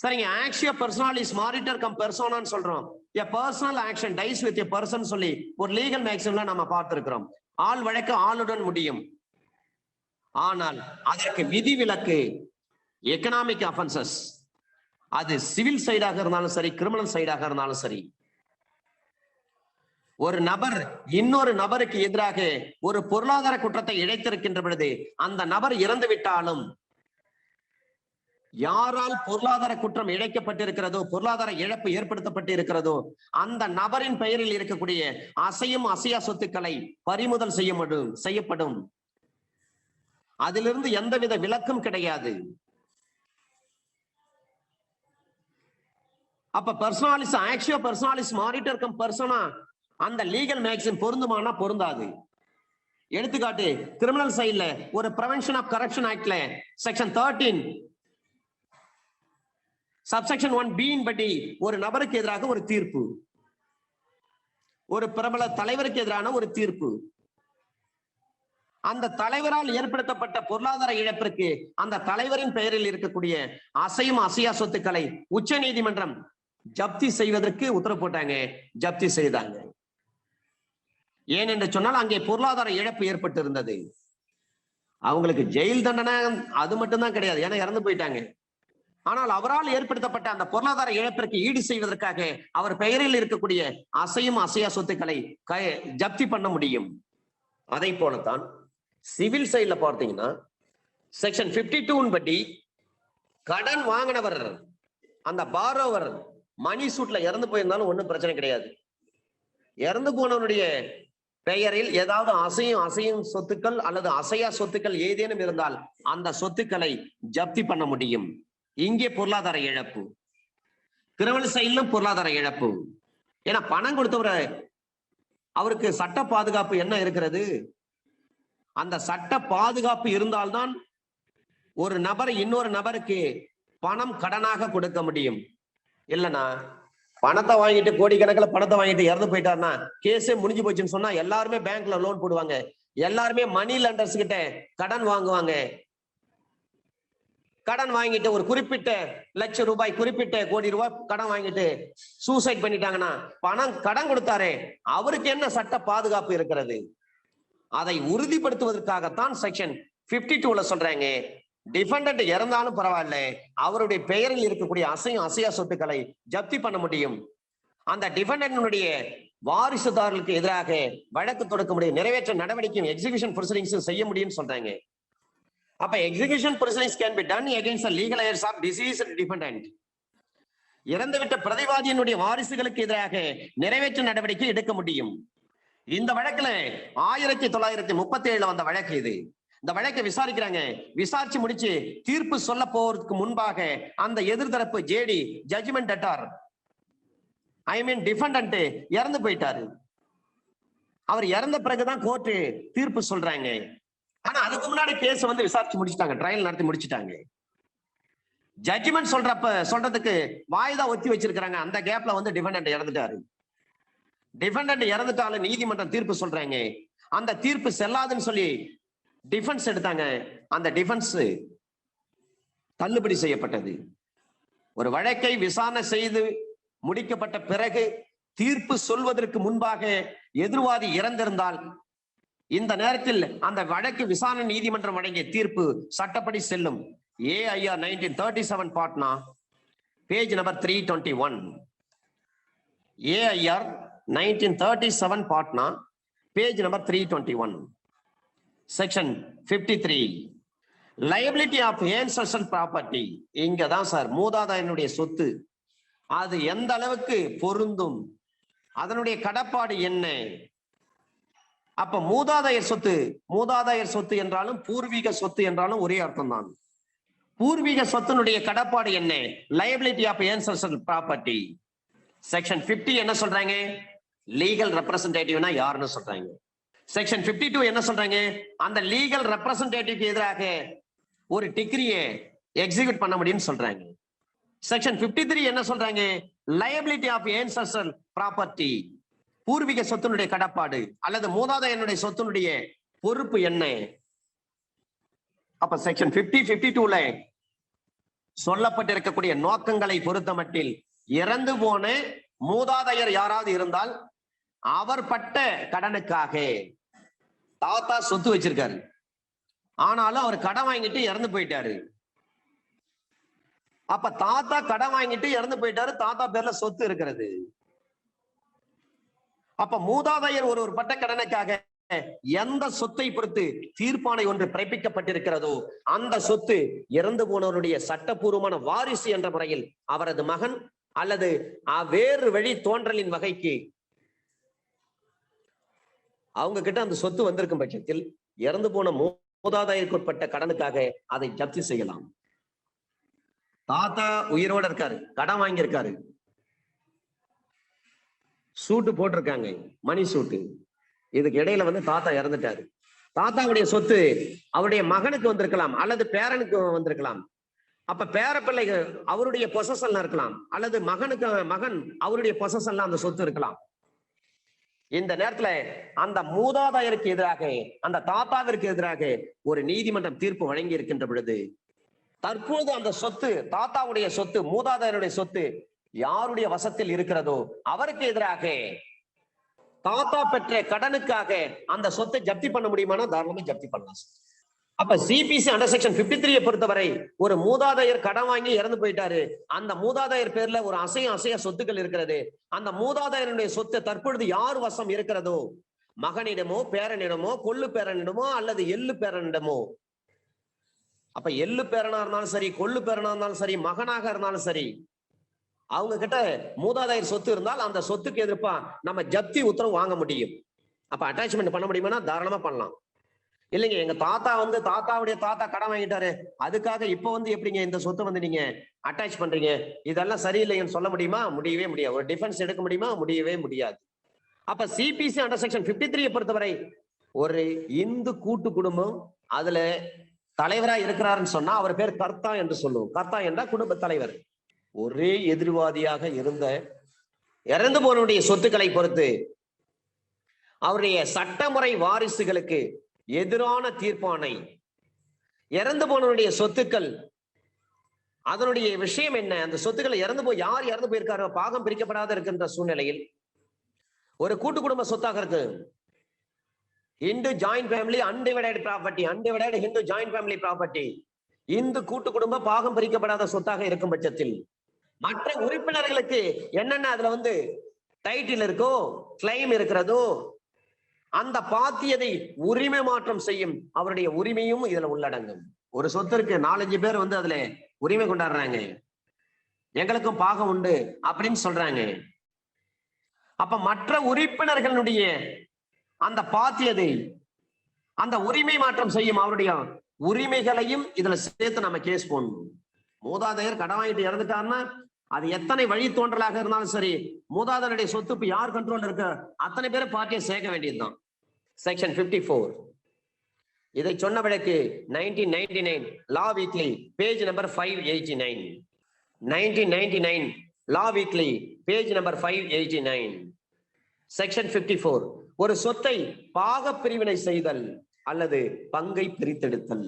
S1: சரிங்க. ஆக்ஷியா பர்சனாலிஸ் மாரிட்டர் கம் பெர்சோனான்னு சொல்றோம். A personal action dies with a person சொல்லி ஒரு லீகல் மேக்ஸிம்ல நம்ம பார்த்திருக்கிறோம். ஆள் வழக்கு ஆளுடன் முடியும். ஆனால் அதற்கு விதிவிலக்கு எக்கனாமிக் அஃபென்சஸ், அது சிவில் சைடாக இருந்தாலும் சரி, கிரிமினல் சைடாக இருந்தாலும் சரி. ஒரு நபர் இன்னொரு நபருக்கு எதிராக ஒரு பொருளாதார குற்றத்தை இழைத்திருக்கின்ற பொழுது அந்த நபர் இறந்து விட்டாலும் யாரால் பொருளாதார குற்றம் இழைக்கப்பட்டிருக்கிறதோ, பொருளாதார இழப்பு ஏற்படுத்தப்பட்டு இருக்கிறதோ அந்த நபரின் பெயரில் இருக்கக்கூடிய அசையும் அசையா சொத்துக்களை பறிமுதல் செய்யப்படும். அதிலிருந்து எந்தவித விலக்கும் கிடையாது. அப்ப personalis actio personalis moritur cum persona அந்த லீகல் மேக்ஸிம் பொருந்துமானா பொருந்தாது. எடுத்துக்காட்டு, கிரிமினல் சைட்ல ஒரு பிரிவென்ஷன் ஆஃப் கரப்ஷன் ஆக்ட்ல செக்ஷன் 13 சப்செக்ஷன் 1B படி ஒரு நபருக்கு எதிராக ஒரு தீர்ப்பு, ஒரு பிரபல தலைவருக்கு எதிரான ஒரு தீர்ப்பு, அந்த தலைவரால் ஏற்படுத்தப்பட்ட பொருளாதார இழப்பிற்கு அந்த தலைவரின் பெயரில் இருக்கக்கூடிய அசையும் அசையா சொத்துக்களை உச்ச நீதிமன்றம் ஜப்தி செய்வதற்கு உத்தரவு போட்டாங்க. ஜப்தி செய்தாங்க. ஏனென்று சொன்னால் அங்கே பொருளாதார இழப்பு ஏற்பட்டு இருந்தது. அவங்களுக்கு ஜெயில் தண்டனை அது மட்டும்தான் கிடையாது, ஏன்னா இறந்து போயிட்டாங்க. ஆனால் அவரால் ஏற்படுத்தப்பட்ட அந்த பொருளாதார இழப்பிற்கு ஈடு செய்வதற்காக அவர் பெயரில் இருக்கக்கூடிய அசையும் அசையா சொத்துக்களை ஜப்தி பண்ண முடியும். அதை போலத்தான் சிவில் சைட்ல பார்த்தீங்கன்னா செக்ஷன் 52 படி கடன் வாங்கினவர் அந்த பாரோவர் மணி சூட்ல இறந்து போயிருந்தாலும் ஒண்ணும் பிரச்சனை கிடையாது. இறந்து போனவனுடைய பெயரில் ஏதாவது அசையும் சொத்துக்கள் அல்லது அசையா சொத்துக்கள் ஏதேனும் இருந்தால் அந்த சொத்துக்களை ஜப்தி பண்ண முடியும். இங்கே பொருளாதார இழப்பு, கிரிமினல் சைடிலும் பொருளாதார இழப்பு. ஏன்னா பணம் கொடுத்தவரை அவருக்கு சட்ட பாதுகாப்பு என்ன இருக்கிறது? அந்த சட்ட பாதுகாப்பு இருந்தால்தான் ஒரு நபர் இன்னொரு நபருக்கு பணம் கடனாக கொடுக்க முடியும். இல்லைன்னா பணத்தை வாங்கிட்டு கோடிக்கணக்கில் பணத்தை வாங்கிட்டு இறந்து போயிட்டாருன்னா கேஸே முடிஞ்சு போச்சுன்னு சொன்னா எல்லாருமே பேங்க்ல லோன் போடுவாங்க, எல்லாருமே மணி லெண்டர்ஸ் கிட்ட கடன் வாங்குவாங்க. கடன் வாங்கிட்டு ஒரு குறிப்பிட்ட லட்சம் ரூபாய், குறிப்பிட்ட கோடி ரூபாய் கடன் வாங்கிட்டு சூசைட் பண்ணிட்டாங்கன்னா பணம் கடன் கொடுத்தாரே அவருக்கு என்ன சட்ட பாதுகாப்பு இருக்கிறது? அதை உறுதிப்படுத்துவதற்காகத்தான் செக்ஷன் 52ல சொல்றாங்க, டிஃபெண்டன்ட் இறந்தாலும் பரவாயில்ல, அவருடைய பெயரில் இருக்கக்கூடிய அசையா சொத்துக்களை ஜப்தி பண்ண முடியும். அந்த டிஃபெண்டன்னுடைய வாரிசுதாரர்களுக்கு எதிராக வழக்கு தொடுக்க முடியும், நிறைவேற்ற நடவடிக்கையும் எக்ஸிகியூஷன் ப்ரொசீடிங்ஸ் செய்ய முடியும்னு சொல்றாங்க. அப்ப execution proceedings can be done against the legal heirs of deceased defendant. இறந்துவிட்ட பிரதிவாதியினுடைய வாரிசுகளுக்கு எதிராக நிறைவேற்ற நடவடிக்கை எடுக்க முடியும். இந்த வழக்குல 1937 வந்த வழக்கு இது. இந்த வழக்கை விசாரிக்கிறாங்க. விசாரிச்சு முடிச்சு தீர்ப்பு சொல்ல போறதுக்கு முன்பாக அந்த எதிர்தரப்பு ஜேடி ஜட்ஜ்மெண்ட் டெட்டார் டிஃபெண்டன்ட் இறந்து போயிட்டாரு. அவர் இறந்த பிறகுதான் கோர்ட்டு தீர்ப்பு சொல்றாங்க. ஆனா அதுக்கு முன்னாடி கேஸ் விசாரிச்சு முடிச்சுட்டாங்க, ட்ரையல் நடத்தி முடிச்சுட்டாங்க. ஜட்ஜ்மெண்ட் சொல்றதுக்கு வாய்தா ஒத்தி வச்சிருக்காங்க. அந்த கேப்ல டிஃபெண்டன்ட் இறந்துட்டாரு. டிஃபெண்டன்ட் இறந்துட்டாலும் நீதிமன்றம் தீர்ப்பு சொல்றாங்க. அந்த தீர்ப்பு செல்லாதுன்னு சொல்லி டிஃபென்ஸ் எடுத்தாங்க. அந்த டிஃபென்ஸ் தள்ளுபடி செய்யப்பட்டது. ஒரு வழக்கை விசாரணை செய்து முடிக்கப்பட்ட பிறகு தீர்ப்பு சொல்வதற்கு முன்பாக எதிர்வாதி இறந்திருந்தால் இந்த நேரத்தில் அந்த வழக்கு விசாரணை நீதிமன்றம் வழங்கிய தீர்ப்பு சட்டப்படி செல்லும். AIR 1937 Patna page number 321. AIR 1937 Patna page number 321. Section 53 liability of ancestral property. இங்கதான் சார் மூதாதையனுடைய சொத்து அது எந்த அளவுக்கு பொருந்தும், அதனுடைய கடப்பாடு என்ன? அப்ப மூதாதையர் சொத்து என்றாலும் பூர்வீக சொத்து என்றாலும் ஒரே அர்த்தம் தான். பூர்வீக சொத்தினுடைய கடப்பாடு என்ன? liability of ancestral property. Section 50 என்ன சொல்றாங்க? லீகல் ரெப்ரசன்டேட்டிவ்னா யாருன்னு சொல்றாங்க. செக்ஷன் 52 என்ன சொல்றாங்க? அந்த லீகல் ரெப்ரசன்டேட்டிவ்க்கு எதிராக ஒரு டிகிரியை எக்ஸிக்யூட் பண்ண முடியும்னு சொல்றாங்க. செக்ஷன் 53 என்ன சொல்றாங்க? liability of ancestral property, பூர்வீக சொத்தினுடைய கடப்பாடு அல்லது மூதாதையனுடைய சொத்தினுடைய பொறுப்பு என்ன? அப்ப செக்ஷன் 52ல சொல்லப்பட்டிருக்கக்கூடிய நோக்கங்களை பொறுத்த மட்டில் இறந்து போன மூதாதையர் யாராவது இருந்தால் அவர் பட்ட கடனுக்காக தாத்தா சொத்து வச்சிருக்காரு, ஆனாலும் அவர் கடன் வாங்கிட்டு இறந்து போயிட்டாரு. அப்ப தாத்தா கடன் வாங்கிட்டு இறந்து போயிட்டாரு, தாத்தா பேர்ல சொத்து இருக்கிறது. அப்ப மூதாதையர் ஒரு பட்ட கடனுக்காக எந்த சொத்தை பொறுத்து தீர்ப்பாணை ஒன்று பிறப்பிக்கப்பட்டிருக்கிறதோ அந்த சொத்து இறந்து போனவருடைய சட்டபூர்வமான வாரிசு என்ற முறையில் அவரது மகன் அல்லது வேறு வழி தோன்றலின் வகைக்கு அவங்க கிட்ட அந்த சொத்து வந்திருக்கும் பட்சத்தில் இறந்து போன மூதாதையருக்குட்பட்ட கடனுக்காக அதை ஜப்தி செய்யலாம். தாத்தா உயிரோட இருக்காரு, கடன் வாங்கி இருக்காரு, சூட்டு போட்டிருக்காங்க, மணி சூட்டு. இதுக்கு இடையில தாத்தா இறந்துட்டாரு. தாத்தாவுடைய சொத்து அவருடைய மகனுக்கு வந்திருக்கலாம் அல்லது பேரனுக்கு வந்திருக்கலாம். அப்ப பேர பிள்ளைகள் அவருடைய பொசஷன்ல இருக்கலாம் அல்லது மகன் அவருடைய பொசஷன்ல அந்த சொத்து இருக்கலாம். இந்த நேரத்துல அந்த மூதாதையருக்கு எதிராக அந்த தாத்தாவிற்கு எதிராக ஒரு நீதிமன்றம் தீர்ப்பு வழங்கி இருக்கின்ற பொழுது தற்போது அந்த சொத்து தாத்தாவுடைய சொத்து மூதாதையருடைய சொத்து யாருடைய வசத்தில் இருக்கிறதோ அவருக்கு எதிராக தாத்தா பெற்ற கடனுக்காக அந்த சொத்தை ஜப்தி பண்ண முடியுமானா தாராளமா ஜப்தி பண்ணலாம். அப்ப சிபிசி அண்டர் செக்ஷன் 53 பொறுத்தவரை ஒரு மூதாதையர் கடன் வாங்கி இறந்து போயிட்டாரு. அந்த மூதாதையர் பேர்ல ஒரு அசையா சொத்துக்கள் இருக்கிறது. அந்த மூதாதையருடைய சொத்து தற்பொழுது யார் வசம் இருக்கிறதோ, மகனிடமோ பேரனிடமோ கொள்ளு பேரனிடமோ அல்லது எள்ளு பேரனிடமோ, அப்ப எள்ளு பேரனா இருந்தாலும் சரி, கொள்ளு பேரனா இருந்தாலும் சரி, மகனாக இருந்தாலும் சரி, அவங்க கிட்ட மூதாதையர் சொத்து இருந்தால் அந்த சொத்துக்கு எதிர்ப்பா நம்ம ஜப்தி உத்தரவு வாங்க முடியும். அப்ப அட்டாச்மெண்ட் பண்ண முடியுமா? தாராளமா பண்ணலாம். இல்லைங்க, எங்க தாத்தா தாத்தாவுடைய தாத்தா கடன் வாங்கிட்டாரு, அதுக்காக இப்ப எப்படிங்க இந்த சொத்தை நீங்க அட்டாச் பண்றீங்க? இதெல்லாம் சரியில்லைன்னு சொல்ல முடியுமா? முடியவே முடியாது. ஒரு டிஃபென்ஸ் எடுக்க முடியுமா? முடியவே முடியாது. அப்ப சிபிசி அண்டர் செக்ஷன் 53 பொறுத்தவரை ஒரு இந்து கூட்டு குடும்பம் அதுல தலைவரா இருக்கிறாருன்னு சொன்னா அவர் பேர் கர்த்தா என்று சொல்லுவோம். கர்த்தா என்ற குடும்ப தலைவர். ஒரே எதிர்வாதியாக இருந்த இறந்து போனுடைய சொத்துக்களை பொறுத்து அவருடைய சட்டமுறை வாரிசுகளுக்கு எதிரான தீர்ப்பானை, இறந்து போனவருடைய சொத்துக்கள் அதனுடைய விஷயம் என்ன, அந்த சொத்துக்களை யார் இறந்து போயிருக்காரோ பாகம் பிரிக்கப்படாத இருக்கின்ற சூழ்நிலையில் ஒரு கூட்டு குடும்ப சொத்தாக இருக்கு. Hindu joint family undivided property, undivided Hindu joint family property, Hindu கூட்டு குடும்ப பாகம் பிரிக்கப்படாத சொத்தாக இருக்கும் பட்சத்தில் மற்ற உறுப்பினர்களுக்கு என்னென்ன அதுல டைட்டில் இருக்கோ, கிளைம் இருக்கிறதோ, அந்த பாத்தியதை உரிமை மாற்றம் செய்யும் அவருடைய உரிமையும் இதுல உள்ளடங்கும். ஒரு சொத்திற்கு 4-5 பேர் அதுல உரிமை கொண்டாடுறாங்க, எங்களுக்கும் பாகம் உண்டு அப்படின்னு சொல்றாங்க. அப்ப மற்ற உறுப்பினர்களுடைய அந்த பாத்தியதை, அந்த உரிமை மாற்றம் செய்யும் அவருடைய உரிமைகளையும் இதுல சேர்த்து நம்ம கேஸ் போடணும். மூதாதையர் கடன் வாங்கிட்டு இறந்துட்டாருன்னா அது எத்தனை வழி தோன்றலாக இருந்தாலும் சரி, மூதாதையருடைய சொத்து இப்ப யார் கண்ட்ரோல் இருக்கு அத்தனை பேரை பார்ட்டியை சேர்க்க வேண்டியதுதான். செக்ஷன் 54 இதை சொன்ன வழக்கு 1999 லா வீக்லி பேஜ் நம்பர் 589. 1999 லா வீக்லி பேஜ் நம்பர் 589. செக்ஷன் 54 ஒரு சொத்தை பாக பிரிவினை செய்தல் அல்லது பங்கை பிரித்தெடுத்தல்.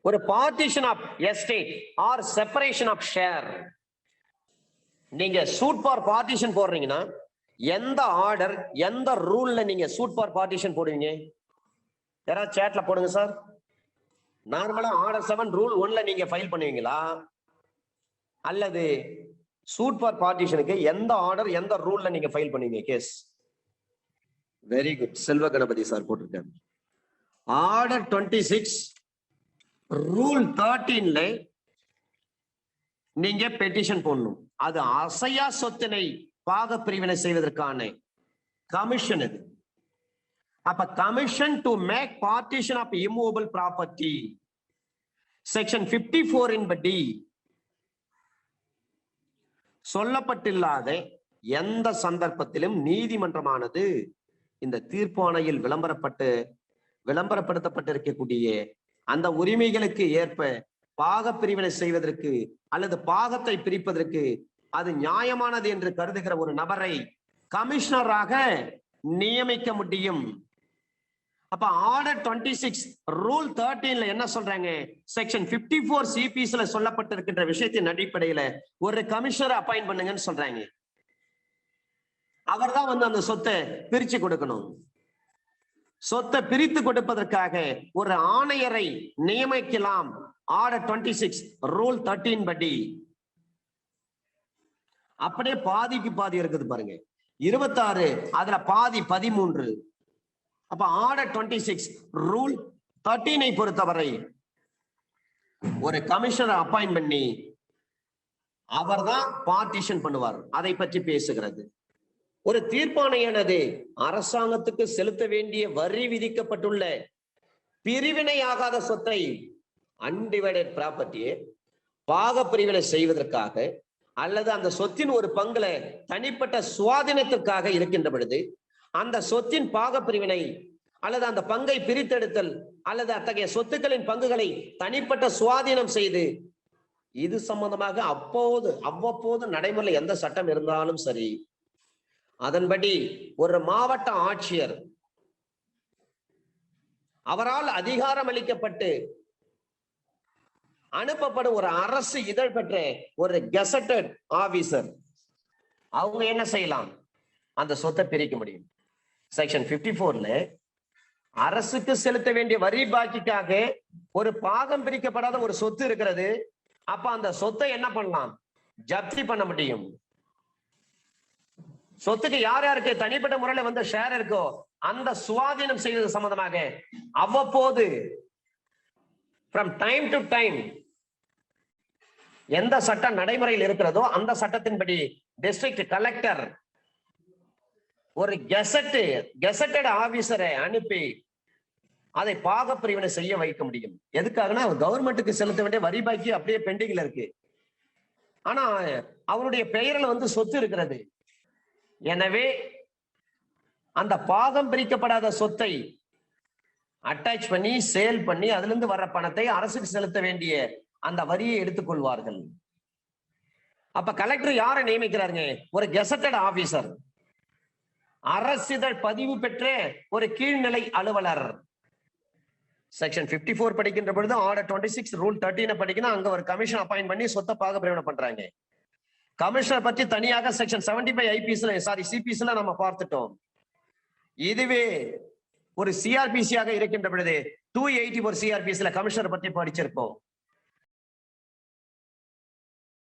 S1: ஒரு partition of estate or separation of share. நீங்க சூட் ஃபார் பார்ட்டிஷன் போடுறீங்கன்னா எந்த ஆர்டர், எந்த ரூல்ல நீங்க சூட் ஃபார் பார்ட்டிஷன் போடுவீங்க? யாராவது சேட்ல போடுங்க சார். நார்மலா ஆர்டர் 7 ரூல் 1ல நீங்க ஃபைல் பண்ணுவீங்களா, அல்லது சூட் ஃபார் பார்ட்டிஷனுக்கு எந்த ஆர்டர், எந்த ரூல்ல நீங்க ஃபைல் பண்ணுவீங்க case? Very good, Selva Ganapathi sir போட்டிருக்காங்க. ஆர்டர் 26 ரூல் 13ல நீங்க பெட்டிஷன் போடணும். அது அசையா சொத்தினை பாக பிரிவினை செய்வதற்கான கமிஷன் இது. அப்ப commission to make partition of immovable property section 54 படி சொல்லப்பட்டில்லாத எந்த சந்தர்ப்பத்திலும் நீதிமன்றமானது இந்த தீர்ப்பாணையில் விளம்பரப்படுத்தப்பட்டிருக்கக்கூடிய அந்த உரிமைகளுக்கு ஏற்ப பாக பிரிவினை செய்வதற்கு அல்லது பாகத்தை பிரிப்பதற்கு அது நியாயமானது என்று கருதுகிற ஒரு நபரை கமிஷனராக நியமிக்க முடியும். அப்ப ஆர்டர் 26 ரூல் 13ல என்ன சொல்றாங்க? செக்ஷன் 54 சிபிஸ்ல சொல்லப்பட்டிருக்கின்ற விஷயத்தின் அடிப்படையில ஒரு கமிஷனர் அப்பாயிண்ட் பண்ணுங்கன்னு சொல்றாங்க. அவர் தான் அந்த சொத்தை பிரிச்சு கொடுக்கணும். சொத்தை பிரித்து கொடுப்பதற்காக ஒரு ஆணையரை நியமிக்கலாம். ஆர்டர் 26 ரூல் 13 படி. அப்படியே பாதிக்கு பாதி இருக்குது பாருங்க, 26 அதுல பாதி 13. அப்ப ஆர்டர் 26 ரூல் 13 பொறுத்தவரை ஒரு கமிஷனர் அப்பாயிண்ட் பண்ணி அவர் தான் பார்ட்டிஷன் பண்ணுவார். அதை பற்றி பேசுகிறது. ஒரு தீர்ப்பாணையானது அரசாங்கத்துக்கு செலுத்த வேண்டிய வரி விதிக்கப்பட்டுள்ள பிரிவினையாகாத சொத்தை அன்டிவைடட் ப்ராப்பர்ட்டியை பாக பிரிவினை செய்வதற்காக அல்லது அந்த சொத்தின் ஒரு பங்குல தனிப்பட்ட சுவாதீனத்திற்காக இருக்கின்ற பொழுது அந்த சொத்தின் பாக பிரிவினை அல்லது அந்த பங்கை பிரித்தெடுத்தல் அல்லது அத்தகைய சொத்துக்களின் பங்குகளை தனிப்பட்ட சுவாதீனம் செய்து, இது சம்பந்தமாக அவ்வப்போது நடைமுறையில் எந்த சட்டம் இருந்தாலும் சரி, அதன்படி ஒரு மாவட்ட ஆட்சியர் அவரால் அதிகாரம் அளிக்கப்பட்டு அனுப்பப்படும் ஒரு அரசு இதழ் பெற்ற ஒரு கெசட்டட் ஆபீசர் அவங்க என்ன செய்யலாம்? அந்த சொத்தை பிரிக்க முடியும். செக்ஷன் 54ல அரசுக்கு செலுத்த வேண்டிய வரி பாக்கிக்காக ஒரு பாகம் பிரிக்கப்படாத ஒரு சொத்து இருக்கிறது. அப்ப அந்த சொத்தை என்ன பண்ணலாம்? ஜப்தி பண்ண முடியும். சொத்துக்கு யார் யாருக்கு தனிப்பட்ட முறையில வந்து ஷேர் இருக்கோ அந்த சுவாதீனம் செய்வது சம்பந்தமாக அவ்வப்போது from time to time எந்த சட்டம் நடைமுறையில் இருக்கிறதோ அந்த சட்டத்தின்படி டிஸ்ட்ரிக்ட் கலெக்டர் ஒரு கெசட்டட் ஆபீசரை அனுப்பி அதை பாக பிரிவினை செய்ய வைக்க முடியும். எதுக்காகனா கவர்மெண்ட்டுக்கு செலுத்த வேண்டிய வரி பாக்கி அப்படியே பெண்டிங்ல இருக்கு. ஆனா அவருடைய பெயரில் வந்து சொத்து இருக்கிறது. எனவே அந்த பாகம் பிரிக்கப்படாத சொத்தை அட்டாச் பண்ணி சேல் பண்ணி அதுல இருந்து வர்ற பணத்தை அரசுக்கு செலுத்த வேண்டிய அந்த வரியை எடுத்துக்கொள்வார்கள். அப்ப கலெக்டர் யாரை நியமிக்கிறாருங்க? ஒரு கெசட்டட் ஆபீசர், அரசிதழ் பதிவு பெற்ற ஒரு கீழ்நிலை அலுவலர். செக்ஷன் 54 படிக்கின்ற பொழுது ஆர்டர் 26 ரூல் 13 படிக்கணும். அங்க ஒரு கமிஷன் அப்பாயிண்ட் பண்ணி சொத்தை பாக பிரிவினை பண்றாங்க. கமிஷனர் பற்றி தனியாக செக்ஷன் 75 ஐபிஎஸ்ல சிபிஎஸ்ல நம்ம பார்த்துட்டோம். இதுவே ஒரு சிஆர்பிசியாக இருக்கின்ற பொழுது 284 சிஆர்பிஎஸ்ல கமிஷனர் பற்றி படிச்சிருப்போம்.